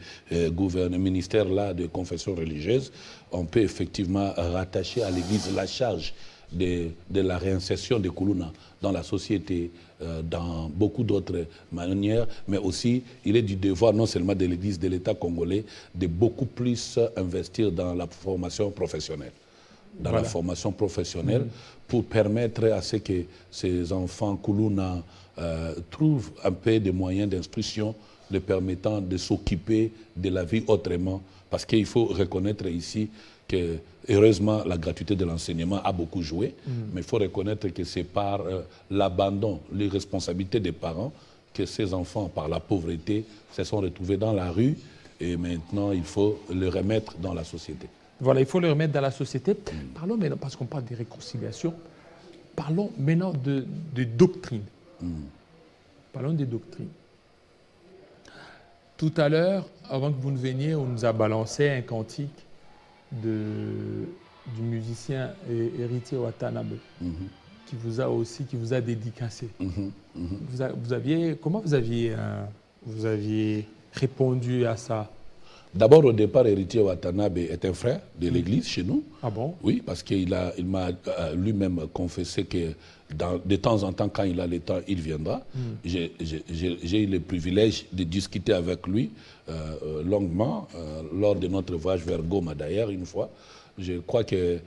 ministère-là de confession religieuse, on peut effectivement rattacher à l'Église la charge de la réinsertion des Kuluna dans la société, dans beaucoup d'autres manières, mais aussi il est du devoir non seulement de l'Église, de l'État congolais, de beaucoup plus investir dans la formation professionnelle. La formation professionnelle pour permettre à ce que ces enfants Kuluna trouvent un peu de moyens d'instruction les permettant de s'occuper de la vie autrement. Parce qu'il faut reconnaître ici que, heureusement, la gratuité de l'enseignement a beaucoup joué, mais il faut reconnaître que c'est par l'abandon, l'irresponsabilité des parents que ces enfants, par la pauvreté, se sont retrouvés dans la rue et maintenant il faut les remettre dans la société. Voilà, il faut le remettre dans la société. Parlons maintenant, parce qu'on parle de réconciliation, parlons maintenant de doctrine. Parlons des doctrines. Tout à l'heure, avant que vous ne veniez, on nous a balancé un cantique du musicien héritier Watanabe, qui vous a dédicacé. Comment vous aviez répondu à ça? D'abord, au départ, héritier Watanabe est un frère de l'Église chez nous. Ah bon? Oui, parce qu'il m'a lui-même confessé que de temps en temps, quand il a le temps, il viendra. J'ai eu le privilège de discuter avec lui longuement lors de notre voyage vers Goma, d'ailleurs, une fois. Je crois que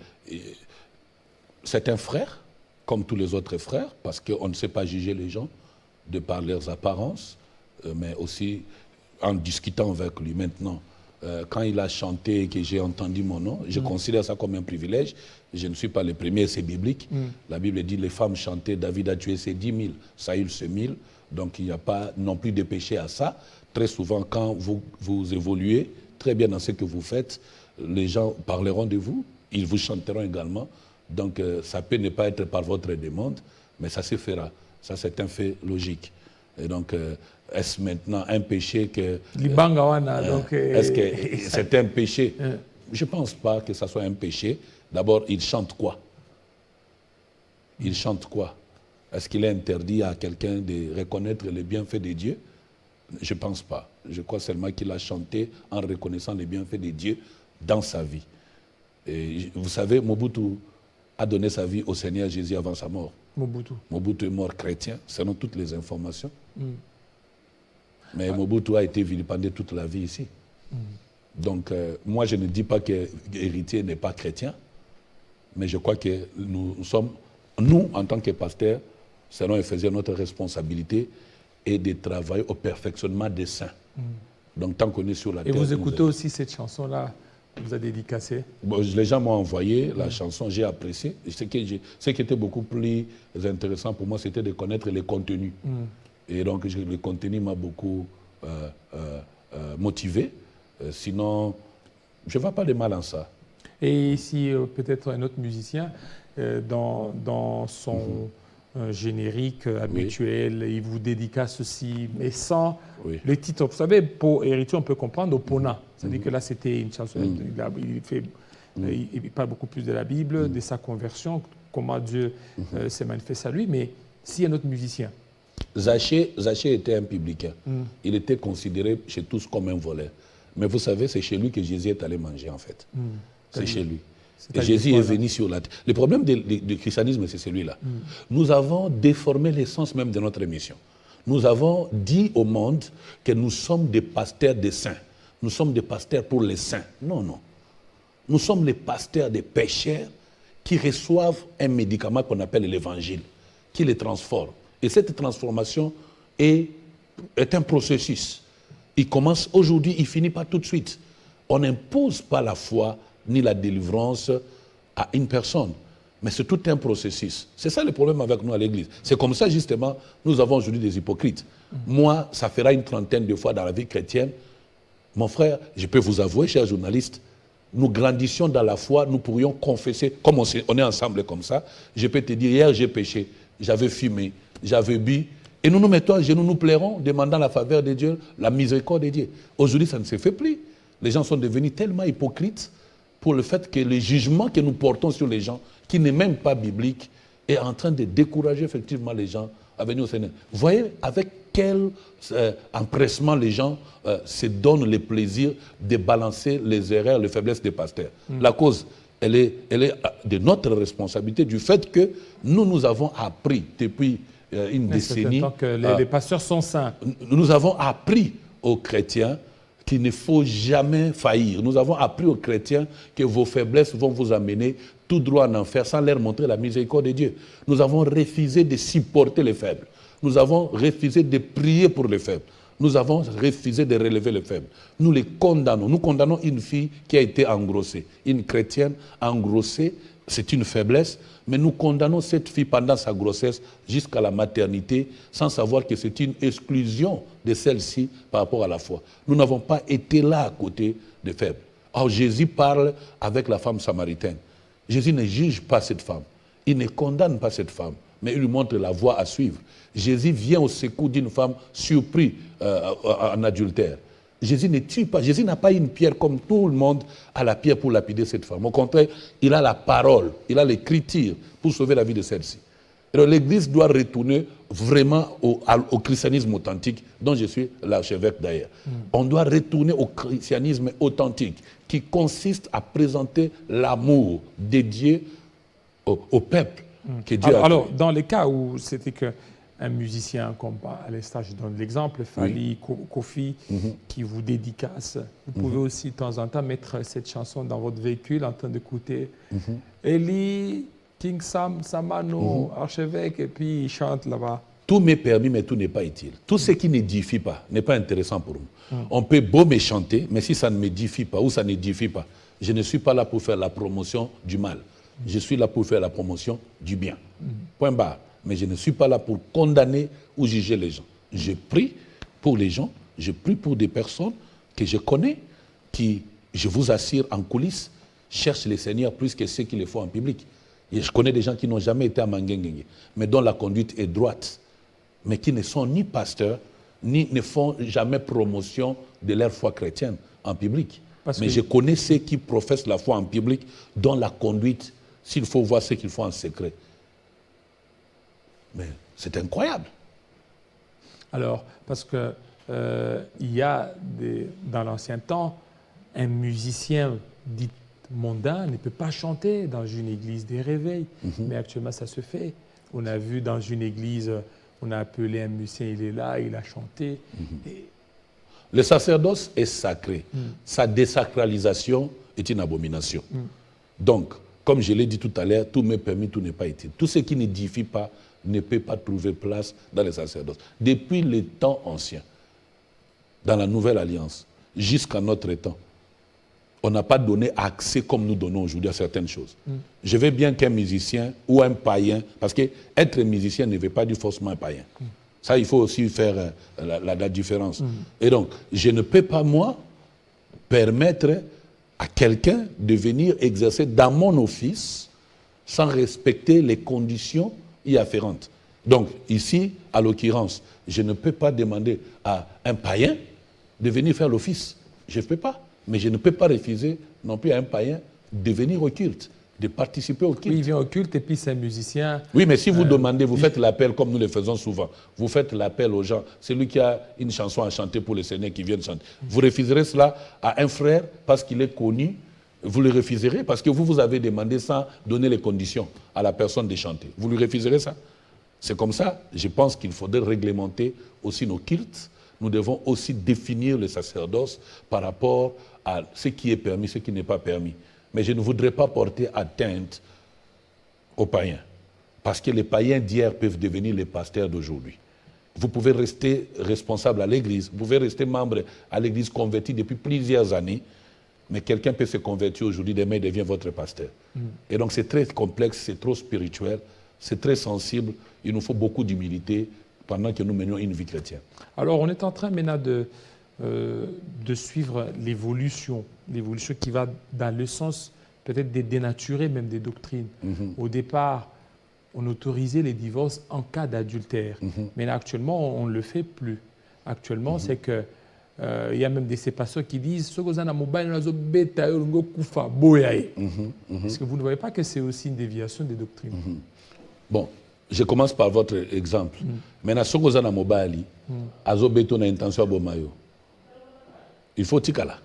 c'est un frère, comme tous les autres frères, parce qu'on ne sait pas juger les gens de par leurs apparences, mais aussi en discutant avec lui maintenant. Quand il a chanté et que j'ai entendu mon nom, je considère ça comme un privilège. Je ne suis pas le premier, c'est biblique. La Bible dit les femmes chantaient, David a tué ses 10 000, Saül ses 1000. Donc il n'y a pas non plus de péché à ça. Très souvent, quand vous évoluez très bien dans ce que vous faites, les gens parleront de vous, ils vous chanteront également. Donc ça peut ne pas être par votre demande, mais ça se fera. Ça, c'est un fait logique. Et donc, est-ce maintenant un péché que... Est-ce que c'est un péché? Je ne pense pas que ce soit un péché. D'abord, il chante quoi? Il chante quoi? Est-ce qu'il est interdit à quelqu'un de reconnaître les bienfaits de Dieu? Je ne pense pas. Je crois seulement qu'il a chanté en reconnaissant les bienfaits de Dieu dans sa vie. Et vous savez, Mobutu a donné sa vie au Seigneur Jésus avant sa mort. Mobutu est mort chrétien, selon toutes les informations. Mais Mobutu a été vilipendé toute la vie ici. Donc, moi, je ne dis pas que l'héritier n'est pas chrétien, mais je crois que nous, en tant que pasteurs, selon Éphésiens, notre responsabilité et de travailler au perfectionnement des saints. Donc tant qu'on est sur la terre... Et vous écoutez aussi cette chanson-là que vous a dédicacée? Bon, les gens m'ont envoyé la chanson, j'ai apprécié. Ce qui était beaucoup plus intéressant pour moi, c'était de connaître les contenus. Et donc le contenu m'a beaucoup motivé. Sinon, je ne vois pas de mal en ça. Et si peut-être un autre musicien, dans son générique habituel, il vous dédicace ceci, mais sans le titre. Vous savez, pour héritier, on peut comprendre Opona. C'est-à-dire que là, c'était une chanson, il parle beaucoup plus de la Bible, de sa conversion, comment Dieu s'est manifesté à lui, mais si un autre musicien. Zaché était un publicain. Il était considéré chez tous comme un voleur. Mais vous savez, c'est chez lui que Jésus est allé manger, en fait. C'est chez lui. Et Jésus est venu sur la terre. Le problème du christianisme, c'est celui-là. Nous avons déformé l'essence même de notre mission. Nous avons dit au monde que nous sommes des pasteurs des saints. Nous sommes des pasteurs pour les saints. Non, non. Nous sommes les pasteurs des pécheurs qui reçoivent un médicament qu'on appelle l'évangile, qui les transforme. Et cette transformation est un processus. Il commence aujourd'hui, il finit pas tout de suite. On n'impose pas la foi ni la délivrance à une personne. Mais c'est tout un processus. C'est ça le problème avec nous à l'Église. C'est comme ça, justement, nous avons aujourd'hui des hypocrites. Moi, ça fera une trentaine de fois dans la vie chrétienne. Mon frère, je peux vous avouer, chers journalistes, nous grandissions dans la foi, nous pourrions confesser, comme on est ensemble comme ça. Je peux te dire, hier j'ai péché, j'avais fumé, j'avais bu. Et nous nous mettons à genoux, nous pleurons, demandant la faveur de Dieu, la miséricorde de Dieu. Aujourd'hui, ça ne se fait plus. Les gens sont devenus tellement hypocrites pour le fait que le jugement que nous portons sur les gens, qui n'est même pas biblique, est en train de décourager effectivement les gens à venir au Seigneur. Vous voyez avec quel empressement les gens se donnent le plaisir de balancer les erreurs, les faiblesses des pasteurs. La cause, elle est de notre responsabilité, du fait que nous avons appris depuis une décennie... que les pasteurs sont saints. Nous avons appris aux chrétiens qu'il ne faut jamais faillir. Nous avons appris aux chrétiens que vos faiblesses vont vous amener tout droit en enfer sans leur montrer la miséricorde de Dieu. Nous avons refusé de supporter les faibles. Nous avons refusé de prier pour les faibles. Nous avons refusé de relever les faibles. Nous les condamnons. Nous condamnons une fille qui a été engrossée. Une chrétienne engrossée, c'est une faiblesse, mais nous condamnons cette fille pendant sa grossesse jusqu'à la maternité sans savoir que c'est une exclusion de celle-ci par rapport à la foi. Nous n'avons pas été là à côté des faibles. Or, Jésus parle avec la femme samaritaine. Jésus ne juge pas cette femme. Il ne condamne pas cette femme, mais il lui montre la voie à suivre. Jésus vient au secours d'une femme surprise en adultère. Jésus ne tue pas. Jésus n'a pas une pierre comme tout le monde a la pierre pour lapider cette femme. Au contraire, il a la parole, il a l'écriture pour sauver la vie de celle-ci. Alors l'Église doit retourner vraiment au christianisme authentique, dont je suis l'archevêque d'ailleurs. On doit retourner au christianisme authentique, qui consiste à présenter l'amour de Dieu au peuple que Dieu a créé. Alors, dans les cas où c'était qu'un musicien, comme à l'instant, je donne l'exemple, Fally Kofi, qui vous dédicace, vous pouvez aussi de temps en temps mettre cette chanson dans votre véhicule en train d'écouter Eli, King Sam, Samano, archevêque, et puis il chante là-bas. Tout m'est permis, mais tout n'est pas utile. Tout ce qui n'édifie pas n'est pas intéressant pour nous. On peut beau me chanter, mais si ça ne m'édifie pas ou ça n'édifie pas, je ne suis pas là pour faire la promotion du mal. Je suis là pour faire la promotion du bien. Point barre. Mais je ne suis pas là pour condamner ou juger les gens. Je prie pour les gens, je prie pour des personnes que je connais, qui, je vous assure, en coulisses, cherchent le Seigneur plus que ceux qui le font en public. Et je connais des gens qui n'ont jamais été à Mangengengue, mais dont la conduite est droite, mais qui ne sont ni pasteurs, ni ne font jamais promotion de leur foi chrétienne en public. Mais je connais ceux qui professent la foi en public, dont la conduite, s'il faut voir ce qu'ils font en secret. Mais c'est incroyable. Alors, parce que il y a dans l'ancien temps, un musicien dit mondain ne peut pas chanter dans une église des réveils. Mais actuellement, ça se fait. On a vu dans une église, on a appelé un musicien, il est là, il a chanté. Et... Le sacerdoce est sacré. Sa désacralisation est une abomination. Donc, comme je l'ai dit tout à l'heure, tout m'est permis, tout n'est pas utile. Tout ce qui n'édifie pas ne peut pas trouver place dans les sacerdoces. Depuis les temps anciens, dans la Nouvelle Alliance, jusqu'à notre temps, on n'a pas donné accès comme nous donnons aujourd'hui à certaines choses. Je veux bien qu'un musicien ou un païen, parce qu'être musicien ne veut pas dire forcément un païen. Ça, il faut aussi faire la différence. Et donc, je ne peux pas, moi, permettre à quelqu'un de venir exercer dans mon office sans respecter les conditions y afférentes. Donc, ici, à l'occurrence, je ne peux pas demander à un païen de venir faire l'office. Je ne peux pas. Mais je ne peux pas refuser non plus à un païen de venir au culte, de participer au culte. Oui, il vient au culte et puis c'est un musicien. Oui, mais si vous demandez, vous faites l'appel comme nous le faisons souvent. Vous faites l'appel aux gens. Celui qui a une chanson à chanter pour le Seigneur qui vient chanter. Vous refuserez cela à un frère parce qu'il est connu. Vous le refuserez parce que vous avez demandé sans donner les conditions à la personne de chanter. Vous lui refuserez ça. C'est comme ça, je pense qu'il faudrait réglementer aussi nos cultes. Nous devons aussi définir le sacerdoce par rapport à ce qui est permis, ce qui n'est pas permis. Mais je ne voudrais pas porter atteinte aux païens. Parce que les païens d'hier peuvent devenir les pasteurs d'aujourd'hui. Vous pouvez rester responsable à l'église, vous pouvez rester membre à l'église converti depuis plusieurs années, mais quelqu'un peut se convertir aujourd'hui, demain il devient votre pasteur. Et donc c'est très complexe, c'est trop spirituel, c'est très sensible, il nous faut beaucoup d'humilité pendant que nous menions une vie chrétienne. Alors on est en train maintenant de suivre l'évolution qui va dans le sens peut-être de dénaturer même des doctrines. Au départ, on autorisait les divorces en cas d'adultère, mais là, actuellement, on ne le fait plus. Actuellement, c'est que il y a même des pasteurs qui disent est-ce que vous ne voyez pas que c'est aussi une déviation des doctrines? Bon, je commence par votre exemple. Maintenant, ce que vous avez mobile, il faut tikala.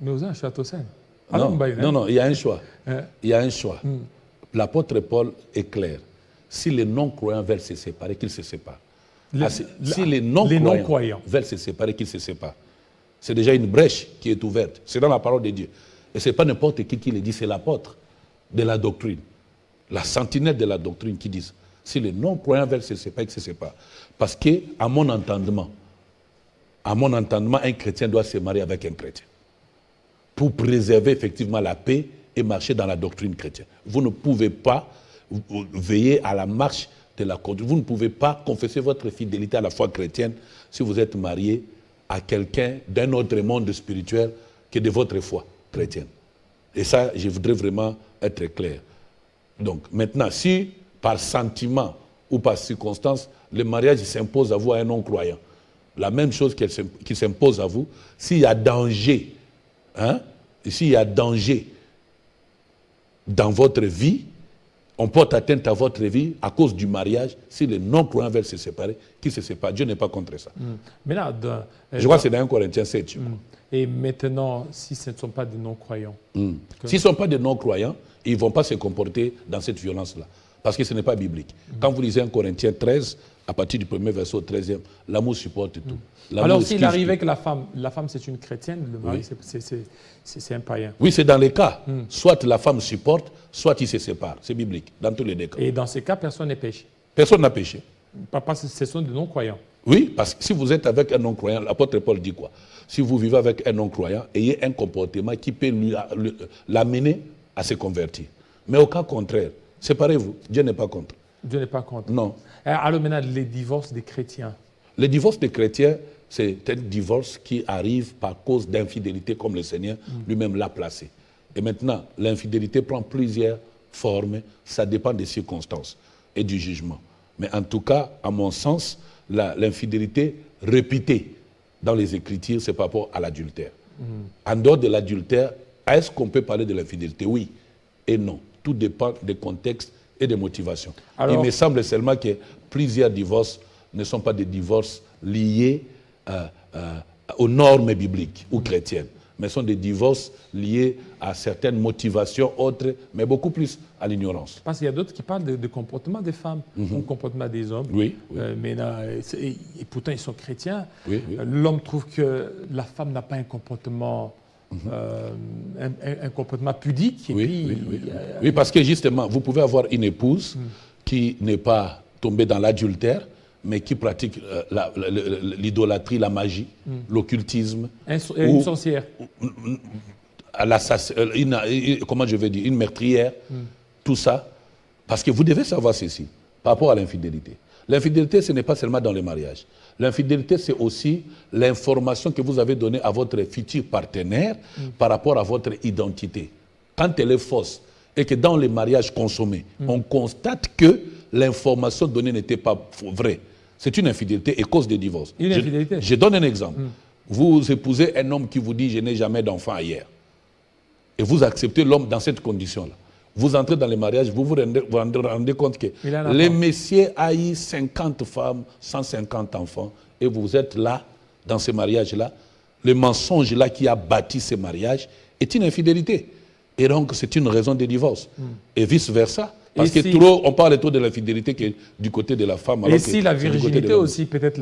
Mais vous avez un château saint. Non, il y a un choix. Il y a un choix. L'apôtre Paul est clair. Si les non-croyants veulent se séparer, qu'ils se séparent. Si les non-croyants veulent se séparer, qu'ils se séparent. C'est déjà une brèche qui est ouverte. C'est dans la parole de Dieu. Et ce n'est pas n'importe qui le dit, c'est l'apôtre de la doctrine. La sentinelle de la doctrine qui dit si les non-croyants veulent se séparer, qu'ils se séparent. Parce qu'à mon entendement, un chrétien doit se marier avec un chrétien pour préserver effectivement la paix et marcher dans la doctrine chrétienne. Vous ne pouvez pas veiller à la marche de la conduite. Vous ne pouvez pas confesser votre fidélité à la foi chrétienne si vous êtes marié à quelqu'un d'un autre monde spirituel que de votre foi chrétienne. Et ça, je voudrais vraiment être clair. Donc maintenant, si par sentiment ou par circonstance, le mariage s'impose à vous à un non-croyant, la même chose qui s'impose à vous, s'il y a danger, s'il y a danger dans votre vie, on porte atteinte à votre vie à cause du mariage, si les non-croyants veulent se séparer, qu'ils se séparent. Dieu n'est pas contre ça. Mais là, je crois que c'est dans 1 Corinthiens 7. Et maintenant, si ce ne sont pas des non-croyants S'ils ne sont pas des non-croyants, ils ne vont pas se comporter dans cette violence-là. Parce que ce n'est pas biblique. Quand vous lisez 1 Corinthiens 13, à partir du premier verset au 13e, l'amour supporte tout. Alors s'il arrivait que la femme c'est une chrétienne, le mari c'est un païen. Oui, c'est dans les cas. Soit la femme supporte, soit il se sépare. C'est biblique, dans tous les deux cas. Et dans ces cas, personne n'est péché. Personne n'a péché. Parce que ce sont des non-croyants. Oui, parce que si vous êtes avec un non-croyant, l'apôtre Paul dit quoi? Si vous vivez avec un non-croyant, ayez un comportement qui peut l'amener à se convertir. Mais au cas contraire, séparez-vous. Dieu n'est pas contre. Dieu n'est pas contre. Non. Alors maintenant, les divorces des chrétiens. Le divorce des chrétiens, c'est un divorce qui arrive par cause d'infidélité, comme le Seigneur lui-même l'a placé. Et maintenant, l'infidélité prend plusieurs formes, ça dépend des circonstances et du jugement. Mais en tout cas, à mon sens, l'infidélité répétée dans les Écritures, c'est par rapport à l'adultère. En dehors de l'adultère, est-ce qu'on peut parler de l'infidélité? Oui et non. Tout dépend des contextes et des motivations. Alors, il me semble seulement que plusieurs divorces ne sont pas des divorces liés aux normes bibliques ou chrétiennes, mais sont des divorces liés à certaines motivations autres, mais beaucoup plus à l'ignorance. Parce qu'il y a d'autres qui parlent de comportement des femmes ou comportement des hommes. Oui. Mais là, et pourtant, ils sont chrétiens. Oui. L'homme trouve que la femme n'a pas un comportement... un comportement pudique. Et oui, puis, oui, parce que justement, vous pouvez avoir une épouse qui n'est pas tombé dans l'adultère, mais qui pratique l'idolâtrie, la magie, l'occultisme. Une sorcière. Comment je vais dire, une meurtrière, tout ça. Parce que vous devez savoir ceci, par rapport à l'infidélité. L'infidélité, ce n'est pas seulement dans le mariage. L'infidélité, c'est aussi l'information que vous avez donnée à votre futur partenaire par rapport à votre identité. Quand elle est fausse et que dans les mariages consommés, on constate que l'information donnée n'était pas vraie, c'est une infidélité et cause de divorce. Une infidélité. Je donne un exemple. Vous épousez un homme qui vous dit « je n'ai jamais d'enfant ailleurs ». Et vous acceptez l'homme dans cette condition-là. Vous entrez dans le mariage, vous vous rendez compte que les messieurs a eu 50 femmes, 150 enfants, et vous êtes là, dans ce mariage-là. Le mensonge-là qui a bâti ce mariage est une infidélité. Et donc, c'est une raison de divorce. Et vice-versa. Parce que trop, on parle trop de l'infidélité que du côté de la femme. Et si la virginité aussi, peut-être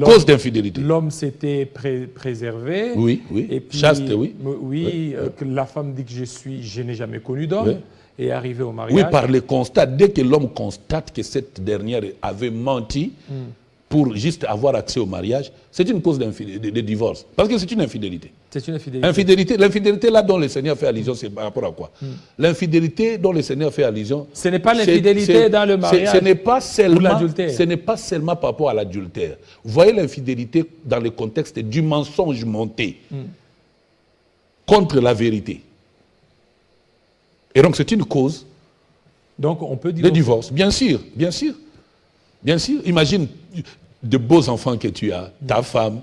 cause d'infidélité. L'homme s'était préservé. Oui, oui. Et puis, chaste, oui. Que la femme dit que je n'ai jamais connu d'homme, et arrivé au mariage. Oui, par le constat. Dès que l'homme constate que cette dernière avait menti pour juste avoir accès au mariage, c'est une cause de divorce. Parce que c'est une infidélité. C'est une infidélité. L'infidélité là dont le Seigneur fait allusion, c'est par rapport à quoi? L'infidélité dont le Seigneur fait allusion. Ce n'est pas l'infidélité dans le mariage. Ce n'est pas seulement l'adultère. Ce n'est pas seulement par rapport à l'adultère. Vous voyez l'infidélité dans le contexte du mensonge monté contre la vérité. Et donc c'est une cause de divorce. Bien sûr, bien sûr. Bien sûr, imagine de beaux enfants que tu as, ta femme,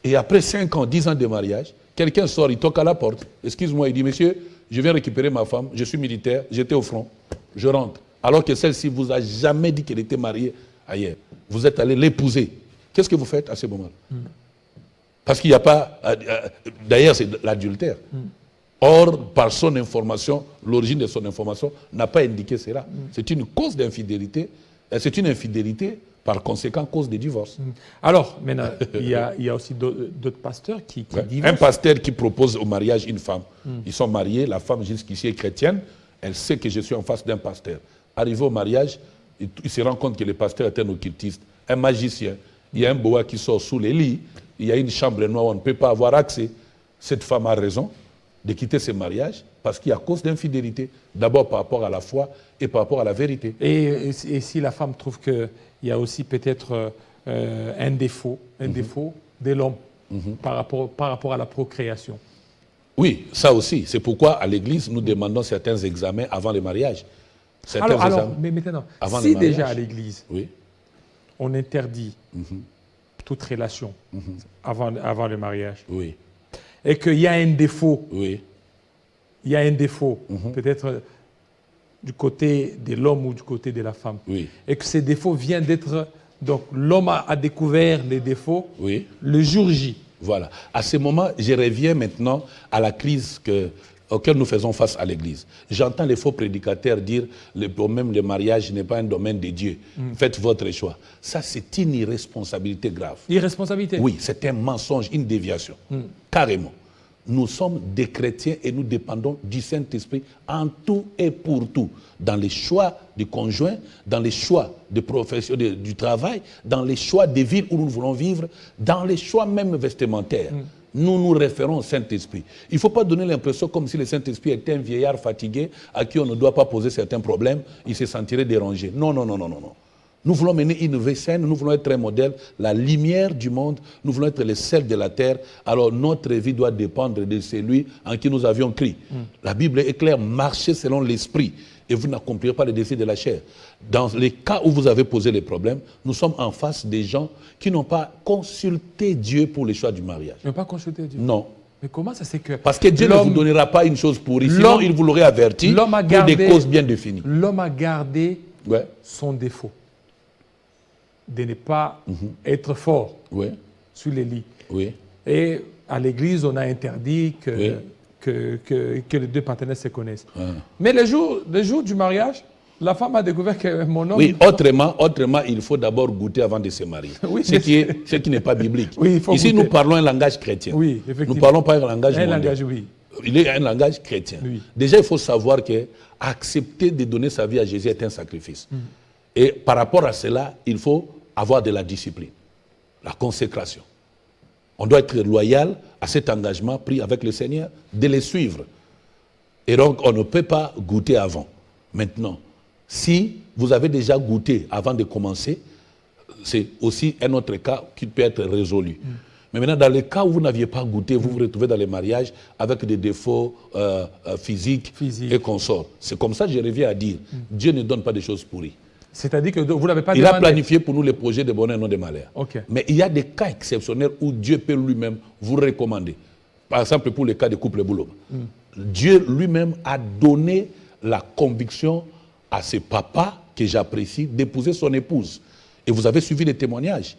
et après 5 ans, 10 ans de mariage, quelqu'un sort, il toque à la porte. Excuse-moi, il dit, monsieur, je viens récupérer ma femme, je suis militaire, j'étais au front, je rentre. Alors que celle-ci vous a jamais dit qu'elle était mariée ailleurs. Vous êtes allé l'épouser. Qu'est-ce que vous faites à ce moment-là? Parce qu'il n'y a pas... D'ailleurs, c'est l'adultère. Or, par son information, l'origine de son information n'a pas indiqué cela. C'est une cause d'infidélité. C'est une infidélité, par conséquent, cause de divorce. Alors, maintenant, il y a aussi d'autres pasteurs qui divorcent. Un pasteur qui propose au mariage une femme. Ils sont mariés, la femme jusqu'ici est chrétienne, elle sait que je suis en face d'un pasteur. Arrivé au mariage, il se rend compte que le pasteur est un occultiste, un magicien. Il y a un boa qui sort sous les lits, il y a une chambre noire où on ne peut pas avoir accès. Cette femme a raison de quitter ce mariage parce qu'il y a cause d'infidélité. D'abord par rapport à la foi et par rapport à la vérité. Et si la femme trouve qu'il y a aussi peut-être un défaut de l'homme par rapport à la procréation. Oui, ça aussi. C'est pourquoi à l'église, nous demandons certains examens avant le mariage. Alors, mais maintenant, si déjà à l'église, on interdit toute relation avant le mariage, et qu'il y a un défaut, peut-être du côté de l'homme ou du côté de la femme, et que ces défauts viennent d'être... Donc l'homme a découvert les défauts le jour J. Voilà. À ce moment, je reviens maintenant à la crise auquel nous faisons face à l'Église. J'entends les faux prédicateurs dire même le mariage n'est pas un domaine de Dieu. Faites votre choix. Ça, c'est une irresponsabilité grave. Irresponsabilité? Oui, c'est un mensonge, une déviation. Carrément. Nous sommes des chrétiens et nous dépendons du Saint-Esprit en tout et pour tout. Dans les choix du conjoint, dans les choix de profession, du travail, dans les choix des villes où nous voulons vivre, dans les choix même vestimentaires. Nous nous référons au Saint-Esprit. Il ne faut pas donner l'impression comme si le Saint-Esprit était un vieillard fatigué à qui on ne doit pas poser certains problèmes, il se sentirait dérangé. Non, non, non, non, non, non. Nous voulons mener une vie saine, nous voulons être un modèle, la lumière du monde, nous voulons être les sels de la terre. Alors notre vie doit dépendre de celui en qui nous avions cru. La Bible est claire, marchez selon l'esprit et vous n'accomplirez pas les désirs de la chair. Dans les cas où vous avez posé les problèmes, nous sommes en face des gens qui n'ont pas consulté Dieu pour les choix du mariage. Ils n'ont pas consulté Dieu? Non. Mais comment ça c'est que... Parce que Dieu ne vous donnera pas une chose pourrie, sinon il vous l'aurait averti pour des causes bien définies. L'homme a gardé son défaut de ne pas être fort sur les lits. Et à l'église, on a interdit que les deux partenaires se connaissent. Mais le jour du mariage, la femme a découvert que mon homme... Oui, autrement, il faut d'abord goûter avant de se marier. Ce qui n'est pas biblique. Ici, nous parlons un langage chrétien. Nous ne parlons pas un langage mondain. Il est un langage chrétien. Déjà, il faut savoir que accepter de donner sa vie à Jésus est un sacrifice. Et par rapport à cela, il faut avoir de la discipline, la consécration. On doit être loyal à cet engagement pris avec le Seigneur, de les suivre. Et donc, on ne peut pas goûter avant. Maintenant, si vous avez déjà goûté avant de commencer, c'est aussi un autre cas qui peut être résolu. Mais maintenant, dans le cas où vous n'aviez pas goûté, vous vous retrouvez dans les mariages avec des défauts physiques et consorts. C'est comme ça que je reviens à dire, Dieu ne donne pas des choses pourries. C'est-à-dire que vous n'avez pas Il demandé. a planifié pour nous les projets de bonheur, non de malheur. Okay. Mais il y a des cas exceptionnels où Dieu peut lui-même vous recommander. Par exemple, pour le cas des couples Bouloba. Dieu lui-même a donné la conviction à ce papa que j'apprécie d'épouser son épouse. Et vous avez suivi les témoignages.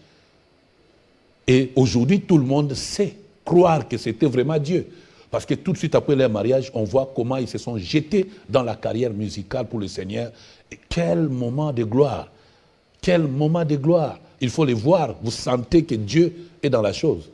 Et aujourd'hui, tout le monde sait croire que c'était vraiment Dieu. Parce que tout de suite après leur mariage, on voit comment ils se sont jetés dans la carrière musicale pour le Seigneur. Et quel moment de gloire! Quel moment de gloire! Il faut les voir. Vous sentez que Dieu est dans la chose.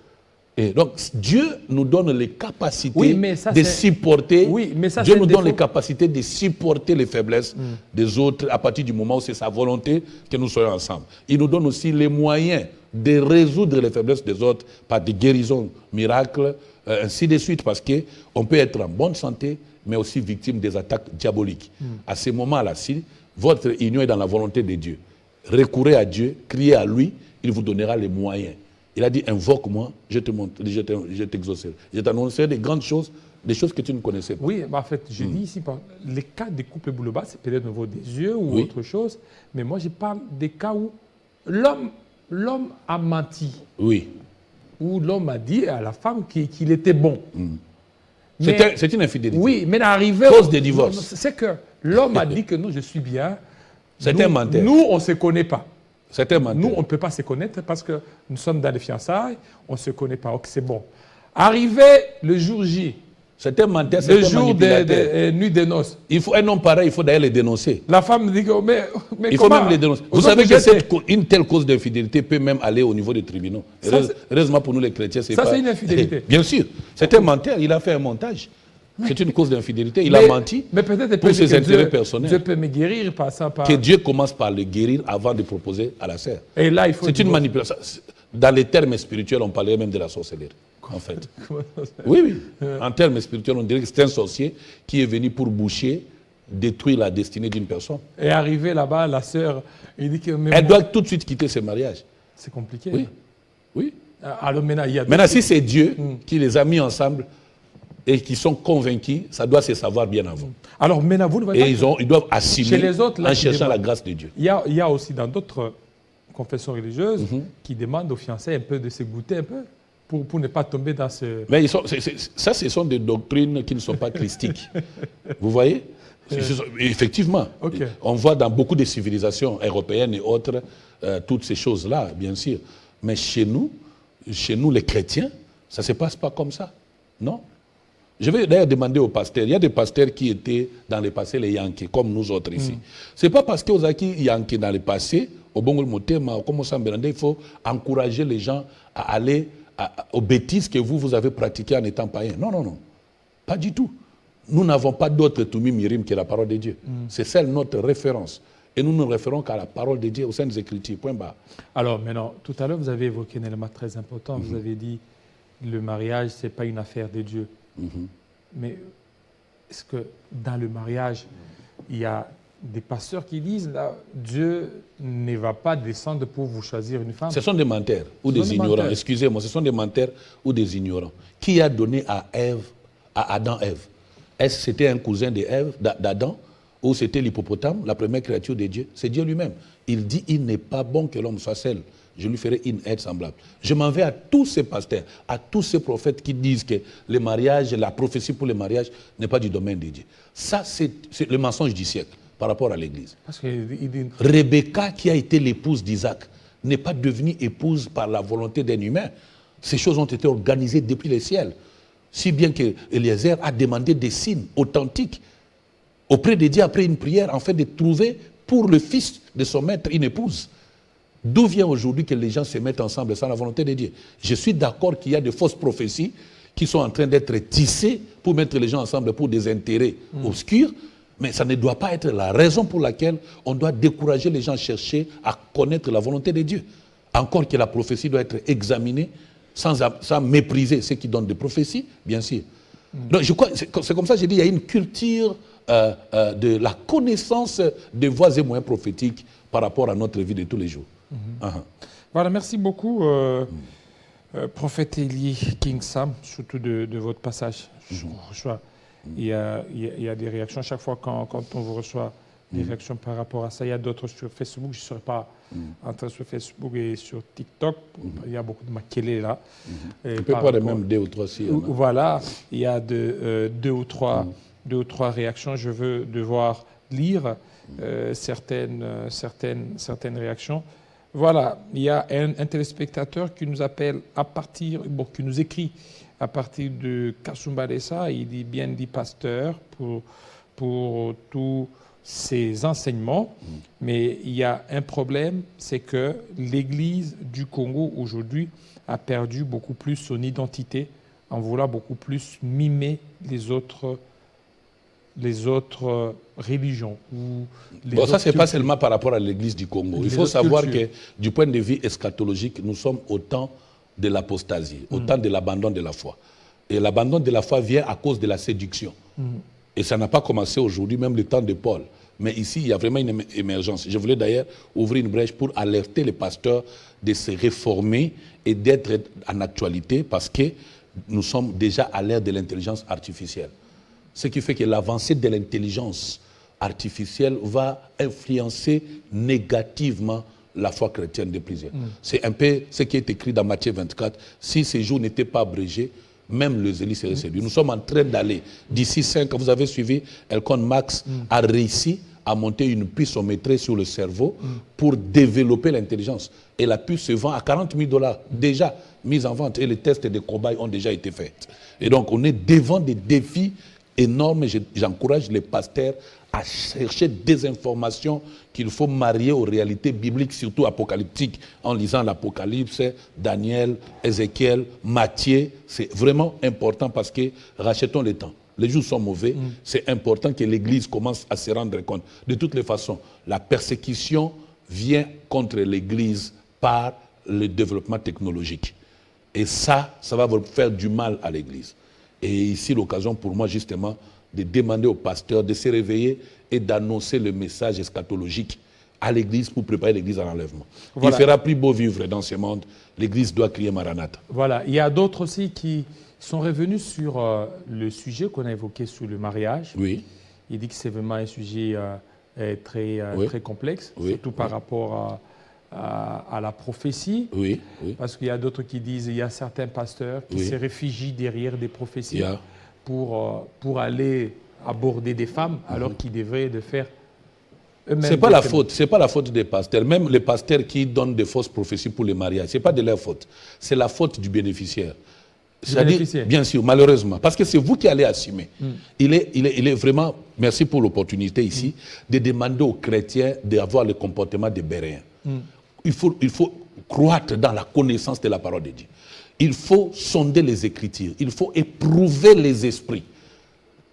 Et donc, Dieu nous donne les capacités de supporter. Oui, mais ça, Dieu nous donne les capacités de supporter les faiblesses des autres à partir du moment où c'est sa volonté que nous soyons ensemble. Il nous donne aussi les moyens de résoudre les faiblesses des autres par des guérisons miracles, ainsi de suite, parce qu'on peut être en bonne santé, mais aussi victime des attaques diaboliques. À ce moment-là, si votre union est dans la volonté de Dieu, recourez à Dieu, criez à lui, il vous donnera les moyens. Il a dit, invoque-moi, je t'exaucerai. Je t'annoncerai des grandes choses, des choses que tu ne connaissais pas. Oui, bah en fait, je dis ici, les cas des couples Bouloba, c'est peut-être au niveau des yeux ou autre chose, mais moi, je parle des cas où l'homme a menti. Oui. Où l'homme a dit à la femme qu'il était bon. C'est une infidélité. Oui, mais l'arrivée... Cause de divorce. C'est que l'homme a dit que non, je suis bien. C'est un menteur. Nous, on ne se connaît pas. C'est un menteur. Nous, on ne peut pas se connaître parce que nous sommes dans les fiançailles, on ne se connaît pas. Ok, c'est bon. Arrivé le jour J, c'est un menteur, c'est un le jour manipulateur. nuit des noces. Il faut un homme pareil, il faut d'ailleurs les dénoncer. La femme dit que, mais il faut même les dénoncer. Vous savez que une telle cause d'infidélité peut même aller au niveau des tribunaux. Heureusement pour nous les chrétiens, c'est pas... Ça, c'est une infidélité. Bien sûr. C'est un menteur, il a fait un montage. C'est une cause d'infidélité. Il a menti pour ses intérêts personnels. Dieu peut me guérir par ça. Que Dieu commence par le guérir avant de proposer à la sœur. Et là, il faut... C'est une manipulation. Dans les termes spirituels, on parlait même de la sorcellerie, en fait. Oui. En termes spirituels, on dirait que c'est un sorcier qui est venu pour boucher, détruire la destinée d'une personne. Et arrivé là-bas, la sœur, il dit que... Elle doit tout de suite quitter ce mariage. C'est compliqué. Oui. Alors maintenant, si c'est Dieu qui les a mis ensemble, et qui sont convaincus, ça doit se savoir bien avant. Alors maintenant, vous ne voyez pas. Et ils doivent assumer chez les autres, là, en cherchant la grâce de Dieu. Il y a aussi dans d'autres confessions religieuses qui demandent aux fiancés un peu de se goûter un peu pour ne pas tomber dans ce... Mais ce sont des doctrines qui ne sont pas christiques. Vous voyez effectivement. Okay. On voit dans beaucoup de civilisations européennes et autres toutes ces choses-là, bien sûr. Mais chez nous, les chrétiens, ça ne se passe pas comme ça. Non. Je vais d'ailleurs demander aux pasteurs. Il y a des pasteurs qui étaient dans le passé les Yankees, comme nous autres ici. Ce n'est pas parce que vous avez Yankees dans le passé, au Bongol Motema, au Komosan Berandé, il faut encourager les gens à aller aux bêtises que vous avez pratiquées en étant païen. Non. Pas du tout. Nous n'avons pas d'autre Toumi Mirim que la parole de Dieu. C'est celle notre référence. Et nous nous référons qu'à la parole de Dieu au sein des Écritures. Point barre. Alors maintenant, tout à l'heure, vous avez évoqué un élément très important. Vous avez dit le mariage, ce n'est pas une affaire de Dieu. Mais est-ce que dans le mariage, il y a des pasteurs qui disent là, Dieu ne va pas descendre pour vous choisir une femme? Ce sont des menteurs ou des ignorants. Excusez-moi, ce sont des menteurs ou des ignorants. Qui a donné à Adam Ève? Est-ce que c'était un cousin d'Adam ou c'était l'hippopotame, la première créature de Dieu? C'est Dieu lui-même. Il dit, il n'est pas bon que l'homme soit seul. Je lui ferai une aide semblable. Je m'en vais à tous ces pasteurs, à tous ces prophètes qui disent que le mariage, la prophétie pour le mariage n'est pas du domaine de Dieu. Ça, c'est le mensonge du siècle par rapport à l'Église. Rebecca, qui a été l'épouse d'Isaac, n'est pas devenue épouse par la volonté d'un humain. Ces choses ont été organisées depuis le ciel. Si bien que Eliezer a demandé des signes authentiques auprès de Dieu après une prière, en fait de trouver pour le fils de son maître une épouse. D'où vient aujourd'hui que les gens se mettent ensemble sans la volonté de Dieu? Je suis d'accord qu'il y a de fausses prophéties qui sont en train d'être tissées pour mettre les gens ensemble pour des intérêts obscurs, Mais ça ne doit pas être la raison pour laquelle on doit décourager les gens à chercher à connaître la volonté de Dieu. Encore que la prophétie doit être examinée sans mépriser ceux qui donnent des prophéties, bien sûr. Donc je crois, c'est comme ça que j'ai dit, il y a une culture de la connaissance des voies et moyens prophétiques par rapport à notre vie de tous les jours. Voilà, merci beaucoup, prophète Eli King Sam, surtout de votre passage. Il y a des réactions chaque fois quand on vous reçoit, des réactions par rapport à ça. Il y a d'autres sur Facebook, je ne serai pas entré sur Facebook et sur TikTok. Il y a beaucoup de maquillés là. On peut prendre même 2 ou 3 si. Voilà, il y a deux ou trois réactions. Je veux devoir lire certaines réactions. Voilà, il y a un téléspectateur qui nous appelle qui nous écrit à partir de Kasumbalesa. Il dit bien dit pasteur pour tous ces enseignements, mais il y a un problème, c'est que l'Église du Congo aujourd'hui a perdu beaucoup plus son identité en voulant beaucoup plus mimer les autres religions. Ça, ce n'est pas seulement par rapport à l'Église du Congo. Il faut savoir que du point de vue eschatologique, nous sommes au temps de l'apostasie, au temps de l'abandon de la foi. Et l'abandon de la foi vient à cause de la séduction. Et ça n'a pas commencé aujourd'hui, même le temps de Paul. Mais ici, il y a vraiment une émergence. Je voulais d'ailleurs ouvrir une brèche pour alerter les pasteurs de se réformer et d'être en actualité parce que nous sommes déjà à l'ère de l'intelligence artificielle. Ce qui fait que l'avancée de l'intelligence artificielle va influencer négativement la foi chrétienne de plusieurs. C'est un peu ce qui est écrit dans Matthieu 24. Si ces jours n'étaient pas abrégés, même le zélie serait séduit. Nous sommes en train d'aller, d'ici 5 ans, vous avez suivi, Elcon Max a réussi à monter une puce sur le cerveau pour développer l'intelligence. Et la puce se vend à $40 000 déjà mise en vente et les tests de cobayes ont déjà été faits. Et donc on est devant des défis énormes et j'encourage les pasteurs à chercher des informations qu'il faut marier aux réalités bibliques, surtout apocalyptiques, en lisant l'Apocalypse, Daniel, Ézéchiel, Matthieu. C'est vraiment important parce que rachetons le temps. Les jours sont mauvais. C'est important que l'Église commence à se rendre compte. De toutes les façons, la persécution vient contre l'Église par le développement technologique. Et ça va faire du mal à l'Église. Et ici, l'occasion pour moi, justement, de demander aux pasteurs de se réveiller et d'annoncer le message eschatologique à l'Église pour préparer l'Église à l'enlèvement. Voilà. Il fera plus beau vivre dans ce monde. L'Église doit crier Maranatha. Voilà. Il y a d'autres aussi qui sont revenus sur le sujet qu'on a évoqué sur le mariage. Oui. Il dit que c'est vraiment un sujet très complexe, surtout par rapport à la prophétie. Oui. Parce qu'il y a d'autres qui disent qu'il y a certains pasteurs qui se réfugient derrière des prophéties pour aller aborder des femmes alors qu'ils devraient le faire eux-mêmes. C'est pas la faute des pasteurs. Même les pasteurs qui donnent des fausses prophéties pour les mariages, c'est pas de leur faute. C'est la faute du bénéficiaire. Bien sûr, malheureusement. Parce que c'est vous qui allez assumer. Il est vraiment, merci pour l'opportunité ici, de demander aux chrétiens d'avoir le comportement des Béréens. Il faut croître dans la connaissance de la parole de Dieu. Il faut sonder les Écritures. Il faut éprouver les esprits.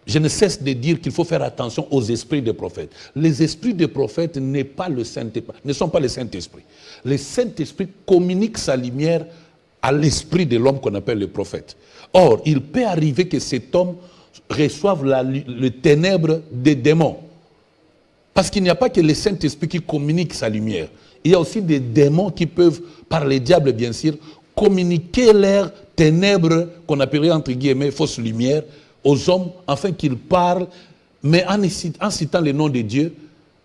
Je ne cesse de dire qu'il faut faire attention aux esprits des prophètes. Les esprits des prophètes ne sont pas le Saint-Esprit. Le Saint-Esprit communique sa lumière à l'esprit de l'homme qu'on appelle le prophète. Or, il peut arriver que cet homme reçoive le ténèbre des démons. Parce qu'il n'y a pas que le Saint-Esprit qui communique sa lumière. Il y a aussi des démons qui peuvent, par les diables bien sûr, communiquer leurs ténèbres, qu'on appellerait entre guillemets fausse lumière, aux hommes, afin qu'ils parlent, mais en citant le nom de Dieu,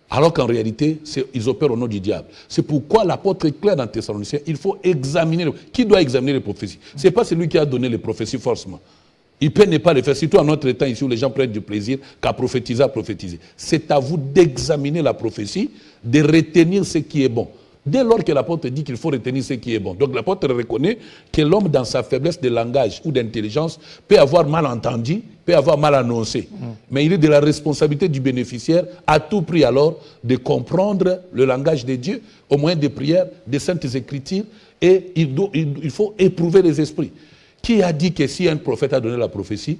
alors qu'en réalité, ils opèrent au nom du diable. C'est pourquoi l'apôtre est clair dans Thessaloniciens, il faut examiner. Qui doit examiner les prophéties? Ce n'est pas celui qui a donné les prophéties forcément. Il peut ne pas le faire, surtout en notre temps ici où les gens prennent du plaisir qu'à prophétiser, à prophétiser. C'est à vous d'examiner la prophétie, de retenir ce qui est bon. Dès lors que l'apôtre dit qu'il faut retenir ce qui est bon. Donc l'apôtre reconnaît que l'homme, dans sa faiblesse de langage ou d'intelligence, peut avoir mal entendu, peut avoir mal annoncé. Mais il est de la responsabilité du bénéficiaire, à tout prix alors, de comprendre le langage de Dieu, au moyen des prières, des saintes écritures, et il faut éprouver les esprits. Qui a dit que si un prophète a donné la prophétie,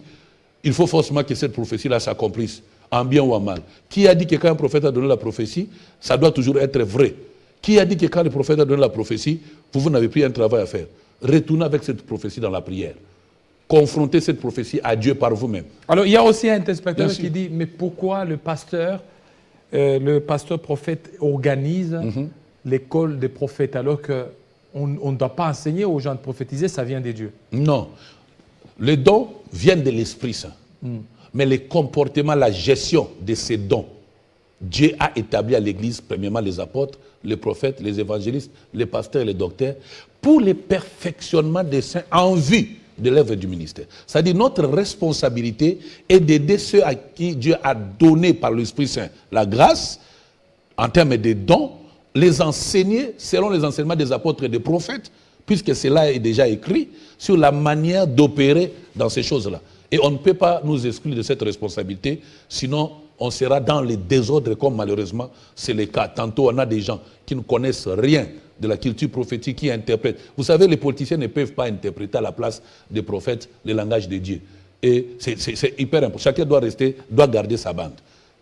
il faut forcément que cette prophétie-là s'accomplisse? en bien ou en mal. Qui a dit que quand un prophète a donné la prophétie, ça doit toujours être vrai? Qui a dit que quand le prophète a donné la prophétie, vous n'avez plus un travail à faire? Retournez avec cette prophétie dans la prière. Confrontez cette prophétie à Dieu par vous-même. Alors, il y a aussi un téléspectateur qui dit, mais pourquoi le pasteur prophète organise l'école des prophètes alors qu'on ne doit pas enseigner aux gens de prophétiser, ça vient des dieux? Non. Les dons viennent de l'Esprit Saint. Mais les comportements, la gestion de ces dons, Dieu a établi à l'Église, premièrement les apôtres, les prophètes, les évangélistes, les pasteurs et les docteurs, pour le perfectionnement des saints en vue de l'œuvre du ministère. C'est-à-dire notre responsabilité est d'aider ceux à qui Dieu a donné par l'Esprit Saint la grâce, en termes de dons, les enseigner selon les enseignements des apôtres et des prophètes, puisque cela est déjà écrit, sur la manière d'opérer dans ces choses-là. Et on ne peut pas nous exclure de cette responsabilité, sinon on sera dans les désordres comme malheureusement c'est le cas. Tantôt on a des gens qui ne connaissent rien de la culture prophétique qui interprètent. Vous savez, les politiciens ne peuvent pas interpréter à la place des prophètes le langage de Dieu. Et c'est hyper important. Chacun doit garder sa bande.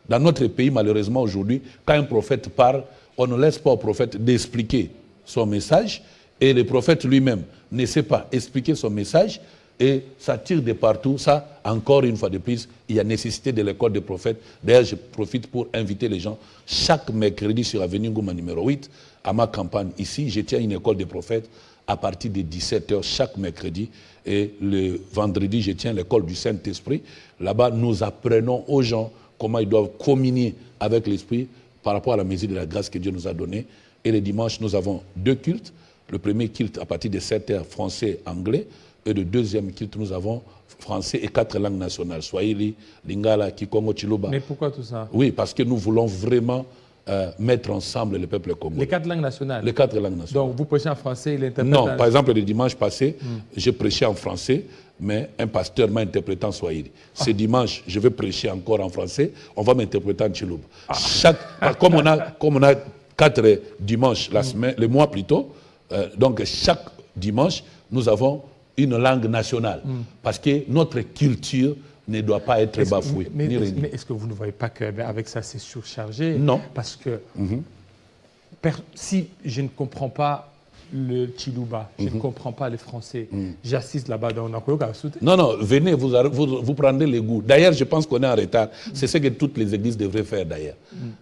Dans notre pays, malheureusement aujourd'hui, quand un prophète parle, on ne laisse pas au prophète d'expliquer son message et le prophète lui-même ne sait pas expliquer son message. Et ça tire de partout. Ça, encore une fois de plus, il y a nécessité de l'école des prophètes. D'ailleurs, je profite pour inviter les gens. Chaque mercredi sur Avenue Ngouma numéro 8, à ma campagne ici, je tiens une école des prophètes à partir de 17h chaque mercredi. Et le vendredi, je tiens l'école du Saint-Esprit. Là-bas, nous apprenons aux gens comment ils doivent communier avec l'Esprit par rapport à la mesure de la grâce que Dieu nous a donnée. Et le dimanche, nous avons 2 cultes. Le premier culte à partir de 7h, français, anglais. Et le deuxième culte, nous avons français et 4 langues nationales, Swahili, Lingala, Kikongo, Chiluba. Mais pourquoi tout ça? Oui, parce que nous voulons vraiment mettre ensemble le peuple congolais. Les 4 langues nationales? Les 4 langues nationales. Donc vous prêchez en français, il interprète? Non, par exemple, le dimanche passé, j'ai prêché en français, mais un pasteur m'a interprété en Swahili. Ce dimanche, je vais prêcher encore en français, on va m'interpréter en Chiluba. Comme on a 4 dimanches la semaine, le mois plutôt, donc chaque dimanche, nous avons une langue nationale. Parce que notre culture ne doit pas être bafouée. Mais est-ce que vous ne voyez pas qu'avec ça, c'est surchargé? Non. Parce que si je ne comprends pas le Chiluba, je ne comprends pas le français, j'assiste là-bas dans Nakoloka. Non, venez, vous prendrez les goûts. D'ailleurs, je pense qu'on est en retard. C'est ce que toutes les églises devraient faire d'ailleurs.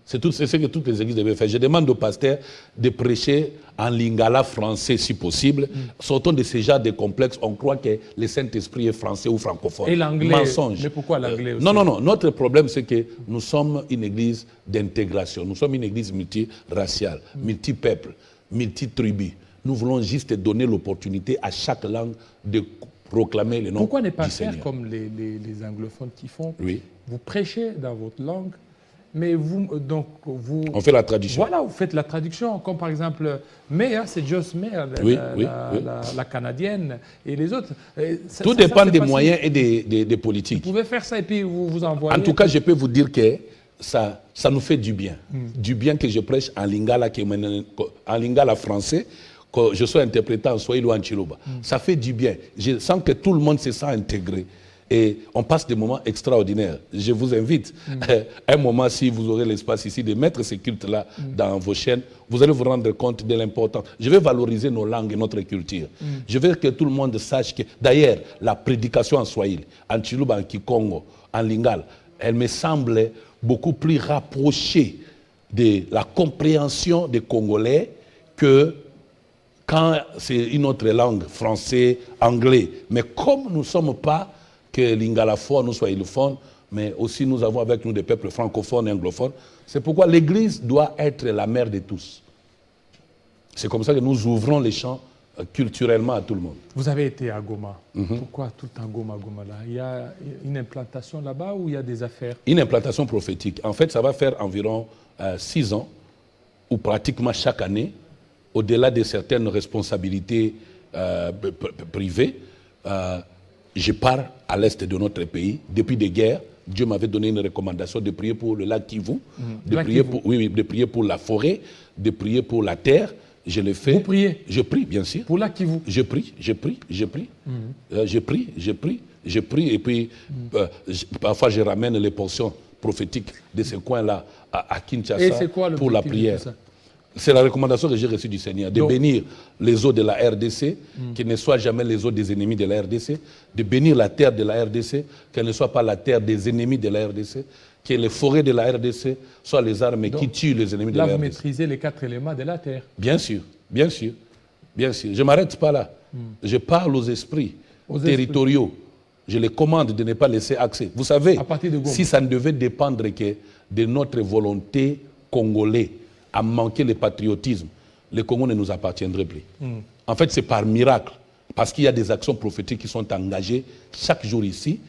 C'est ce que toutes les églises devraient faire. Je demande au pasteur de prêcher en lingala français si possible. Sortons de ce genre de complexe. On croit que le Saint-Esprit est français ou francophone. Et l'anglais? Mensonge. Mais pourquoi l'anglais aussi? Non. Notre problème, c'est que nous sommes une église d'intégration. Nous sommes une église multiraciale, multipeuple, multitribu. Nous voulons juste donner l'opportunité à chaque langue de proclamer le nom du Seigneur. Pourquoi ne pas faire comme les anglophones qui font? Oui. Vous prêchez dans votre langue, mais vous... On fait la traduction. Voilà, vous faites la traduction, comme par exemple Meyer, c'est Joss Meyer, la canadienne, et les autres. Tout dépend des moyens et des politiques. Vous pouvez faire ça et puis vous envoyez... En tout cas, je peux vous dire que ça nous fait du bien. Du bien que je prêche en lingala français, que je sois interprété en Swahili ou en Chiluba. Ça fait du bien. Je sens que tout le monde se sent intégré. Et on passe des moments extraordinaires. Je vous invite, un moment, si vous aurez l'espace ici, de mettre ces cultes-là dans vos chaînes, vous allez vous rendre compte de l'importance. Je vais valoriser nos langues et notre culture. Je veux que tout le monde sache que, d'ailleurs, la prédication en Swahili, en Chiluba, en Kikongo, en Lingala, elle me semble beaucoup plus rapprochée de la compréhension des Congolais que quand c'est une autre langue, français, anglais. Mais comme nous ne sommes pas que lingalaphone ou swahilophone, mais aussi nous avons avec nous des peuples francophones et anglophones, c'est pourquoi l'Église doit être la mère de tous. C'est comme ça que nous ouvrons les champs culturellement à tout le monde. Vous avez été à Goma. Pourquoi tout le temps Goma là? Il y a une implantation là-bas ou il y a des affaires? Une implantation prophétique. En fait, ça va faire environ 6 ans, où pratiquement chaque année, au-delà de certaines responsabilités privées, je pars à l'est de notre pays. Depuis des guerres, Dieu m'avait donné une recommandation de prier pour le lac Kivu, de prier pour la forêt, de prier pour la terre. Je le fais. Vous priez? Je prie, bien sûr. Pour lac Kivu? Je prie. Je prie, et puis parfois je ramène les portions prophétiques de ce coin-là à Et Kinshasa c'est quoi pour la l'objectif de prière. tout ça? C'est la recommandation que j'ai reçue du Seigneur, de Donc, bénir les eaux de la RDC, qui ne soient jamais les eaux des ennemis de la RDC, de bénir la terre de la RDC, qu'elle ne soit pas la terre des ennemis de la RDC, que les forêts de la RDC soient les armes qui tuent les ennemis de là, la vous RDC. maîtrisez les 4 éléments de la terre. Bien sûr, bien sûr, bien sûr. Je ne m'arrête pas là. Je parle aux esprits territoriaux. Je les commande de ne pas laisser accès. Vous savez, À partir de Goma. si ça ne devait dépendre que de notre volonté congolais à manquer le patriotisme, le Congo ne nous appartiendrait plus. En fait, c'est par miracle, parce qu'il y a des actions prophétiques qui sont engagées chaque jour ici,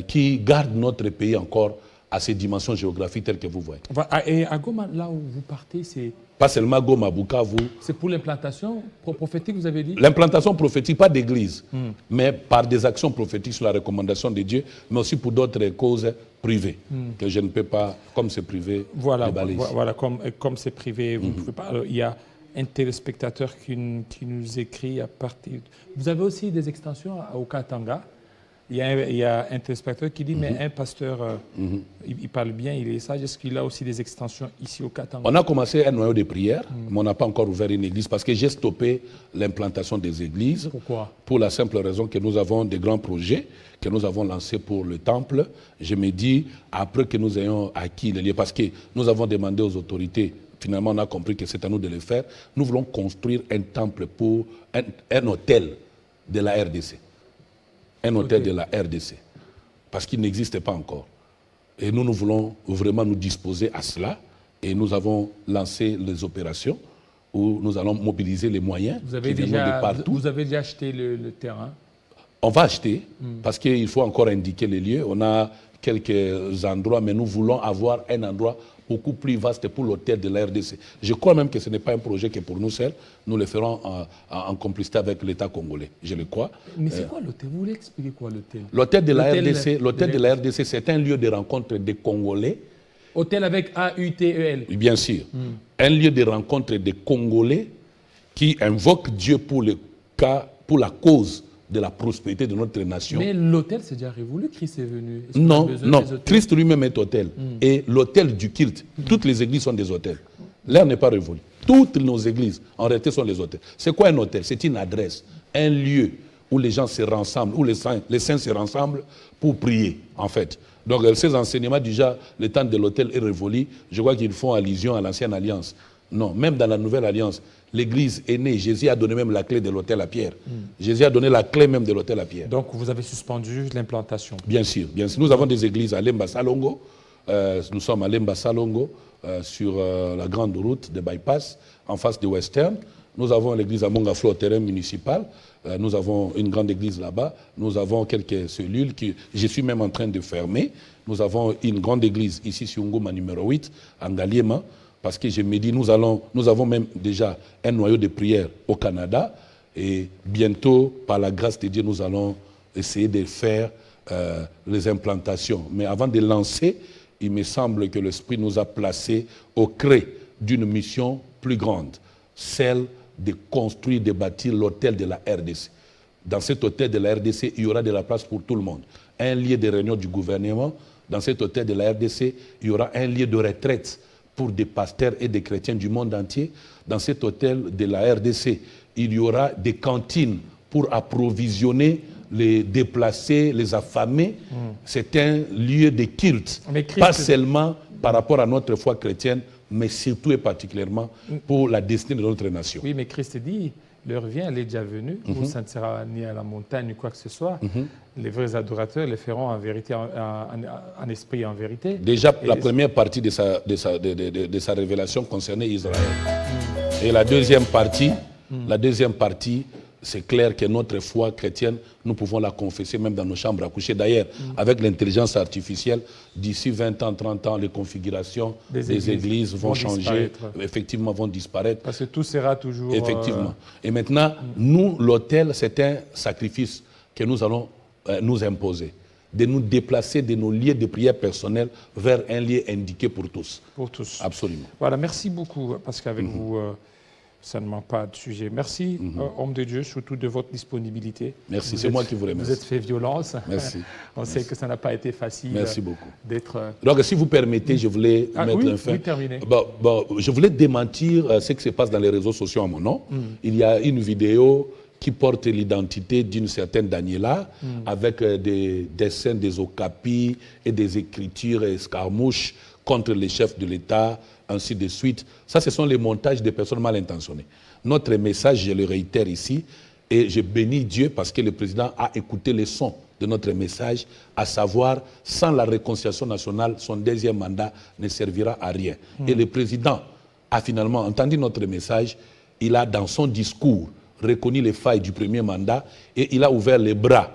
qui gardent notre pays encore à ces dimensions géographiques telles que vous voyez. Et à Goma, là où vous partez, c'est Pas seulement Goma, Bukavu. pour l'implantation prophétique, vous avez dit? L'implantation prophétique, pas d'église, mais par des actions prophétiques sur la recommandation de Dieu, mais aussi pour d'autres causes privées, que je ne peux pas, comme c'est privé, Voilà, déballer ici. voilà comme c'est privé, vous ne pouvez pas. Alors, il y a un téléspectateur qui nous écrit à partir. Vous avez aussi des extensions au Katanga. Il y a un téléspectateur qui dit, mais un pasteur, il parle bien, il est sage, est-ce qu'il a aussi des extensions ici au Katanga? On a commencé un noyau de prière, mais on n'a pas encore ouvert une église parce que j'ai stoppé l'implantation des églises. Pourquoi? Pour la simple raison que nous avons des grands projets que nous avons lancés pour le temple. Je me dis, après que nous ayons acquis les lieux, parce que nous avons demandé aux autorités, finalement on a compris que c'est à nous de le faire, nous voulons construire un temple pour un hôtel de la RDC. Un hôtel de la RDC. Parce qu'il n'existe pas encore. Et nous voulons vraiment nous disposer à cela. Et nous avons lancé les opérations où nous allons mobiliser les moyens qui viendront de partout. Vous avez déjà acheté le terrain? On va acheter, parce qu'il faut encore indiquer les lieux. On a quelques endroits, mais nous voulons avoir un endroit beaucoup plus vaste pour l'hôtel de la RDC. Je crois même que ce n'est pas un projet qui est pour nous seuls. Nous le ferons en complicité avec l'État congolais. Je le crois. Mais c'est quoi l'hôtel? Vous voulez expliquer quoi l'hôtel? L'hôtel de la RDC, c'est un lieu de rencontre des Congolais. Hôtel avec A-U-T-E-L. Bien sûr. Un lieu de rencontre des Congolais qui invoquent Dieu pour la cause de la prospérité de notre nation. Mais l'hôtel, c'est déjà révolu, Christ est venu. Non, Christ lui-même est hôtel. Et l'hôtel du culte, toutes les églises sont des hôtels. L'air n'est pas révolu. Toutes nos églises, en réalité, sont des hôtels. C'est quoi un hôtel? C'est une adresse, un lieu où les gens se rassemblent, où les saints se rassemblent pour prier, en fait. Donc, ces enseignements, déjà, le temps de l'hôtel est révolu. Je crois qu'ils font allusion à l'ancienne alliance. Non, même dans la nouvelle alliance, l'Église est née. Jésus a donné même la clé de l'hôtel à Pierre. Jésus a donné la clé même de l'hôtel à Pierre. Donc, vous avez suspendu l'implantation? Bien sûr, bien sûr. Nous avons des églises à Lemba Salongo. Nous sommes à Lemba Salongo, sur la grande route de bypass, en face de Western. Nous avons l'église à Mongaflo, au terrain municipal. Nous avons une grande église là-bas. Nous avons quelques cellules que je suis même en train de fermer. Nous avons une grande église ici sur Ngoma numéro 8, à Ngaliema. Parce que je me dis, nous avons même déjà un noyau de prière au Canada. Et bientôt, par la grâce de Dieu, nous allons essayer de faire les implantations. Mais avant de lancer, il me semble que l'Esprit nous a placés au creux d'une mission plus grande, celle de construire, de bâtir l'hôtel de la RDC. Dans cet hôtel de la RDC, il y aura de la place pour tout le monde. Un lieu de réunion du gouvernement. Dans cet hôtel de la RDC, il y aura un lieu de retraite pour des pasteurs et des chrétiens du monde entier. Dans cet hôtel de la RDC, il y aura des cantines pour approvisionner les déplacés, les affamés. C'est un lieu de culte, pas seulement par rapport à notre foi chrétienne, mais surtout et particulièrement pour la destinée de notre nation. Oui, mais Christ dit, l'heure vient, elle est déjà venue, où ça ne sera ni à la montagne, ni quoi que ce soit. Les vrais adorateurs les feront en vérité, en esprit et en vérité. Déjà, la première partie de sa révélation concernait Israël. Et la deuxième partie, c'est clair que notre foi chrétienne, nous pouvons la confesser même dans nos chambres à coucher. D'ailleurs, avec l'intelligence artificielle, d'ici 20 ans, 30 ans, les configurations des églises vont changer, effectivement vont disparaître. Parce que tout sera toujours... Effectivement. Et maintenant, nous, l'autel, c'est un sacrifice que nous allons nous imposer, de nous déplacer de nos lieux de prière personnels vers un lieu indiqué pour tous. Pour tous. Absolument. Voilà, merci beaucoup, parce qu'avec vous... Ça ne manque pas de sujet. Merci, homme de Dieu, surtout de votre disponibilité. Merci, c'est moi qui vous remercie. Vous êtes fait violence. Merci. On sait que ça n'a pas été facile. Merci beaucoup. D'être... Donc, si vous permettez, je voulais mettre un fin. Oui, terminer. Je voulais démentir ce qui se passe dans les réseaux sociaux à mon nom. Il y a une vidéo qui porte l'identité d'une certaine Daniela avec des dessins des okapis et des écritures escarmouches contre les chefs de l'État, ainsi de suite. Ça, ce sont les montages des personnes mal intentionnées. Notre message, je le réitère ici, et je bénis Dieu parce que le président a écouté les sons de notre message, à savoir, sans la réconciliation nationale, son deuxième mandat ne servira à rien. Et le président a finalement entendu notre message, il a dans son discours reconnu les failles du premier mandat et il a ouvert les bras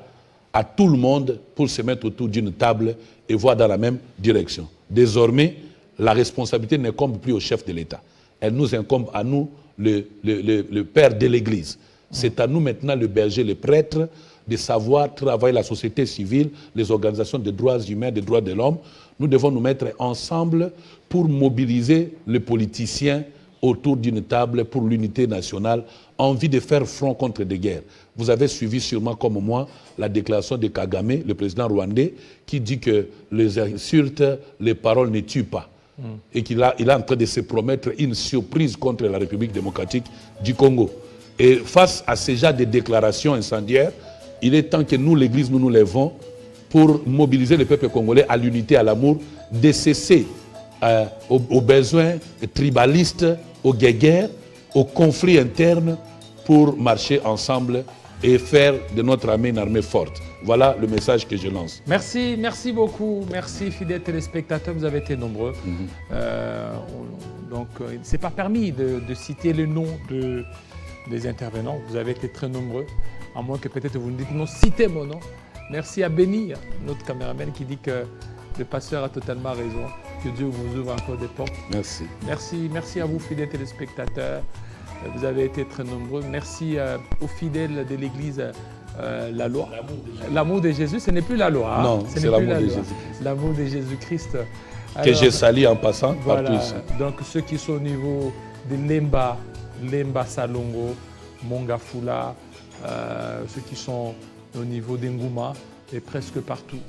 à tout le monde pour se mettre autour d'une table et voir dans la même direction. Désormais, la responsabilité n'incombe plus au chef de l'État. Elle nous incombe à nous, le père de l'Église. C'est à nous maintenant, le berger, le prêtre, de savoir travailler la société civile, les organisations de droits humains, des droits de l'homme. Nous devons nous mettre ensemble pour mobiliser les politiciens autour d'une table pour l'unité nationale, envie de faire front contre des guerres. Vous avez suivi sûrement comme moi la déclaration de Kagame, le président rwandais, qui dit que les insultes, les paroles ne tuent pas. Et qu'il est en train de se promettre une surprise contre la République démocratique du Congo. Et face à ce genre de déclarations incendiaires, il est temps que nous, l'Église, nous lèvons pour mobiliser le peuple congolais à l'unité, à l'amour, de cesser aux besoins tribalistes, aux guerres, aux conflits internes, pour marcher ensemble et faire de notre armée une armée forte. Voilà le message que je lance. Merci, merci beaucoup. Merci, fidèles téléspectateurs, vous avez été nombreux. Donc, ce n'est pas permis de citer le nom des intervenants. Vous avez été très nombreux, à moins que peut-être vous nous dites non, citez mon nom. Merci à Béni, notre caméraman, qui dit que le pasteur a totalement raison. Que Dieu vous ouvre encore des portes. Merci. Merci à vous, fidèles téléspectateurs. Vous avez été très nombreux. Merci aux fidèles de l'Église. La loi, l'amour de Jésus, ce n'est plus la loi. Hein? Non, c'est l'amour de Jésus-Christ. L'amour de Jésus-Christ. Que j'ai sali en passant voilà, partout ici. Donc ceux qui sont au niveau de Lemba Salongo, Mongafula, ceux qui sont au niveau d'Ngouma et presque partout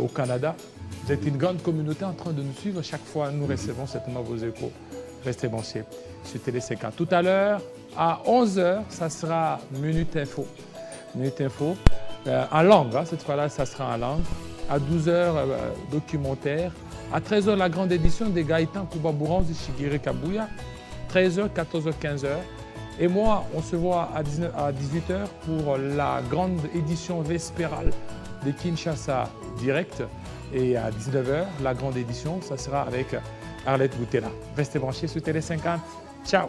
au Canada. Vous êtes une grande communauté en train de nous suivre. Chaque fois, nous recevons certainement vos échos. Restez branchés sur Télé 50. Tout à l'heure, à 11h, ça sera Minute Info. Minute Info, en langue, hein, cette fois-là, ça sera en langue. À 12h, documentaire. À 13h, la grande édition des Gaëtan Koubabouranz et Shigiri Kabuya. 13h, 14h, 15h. Et moi, on se voit à 18h pour la grande édition vespérale de Kinshasa Direct. Et à 19h, la grande édition, ça sera avec Arlette Boutella. Restez branchés sur Télé 50. Ciao!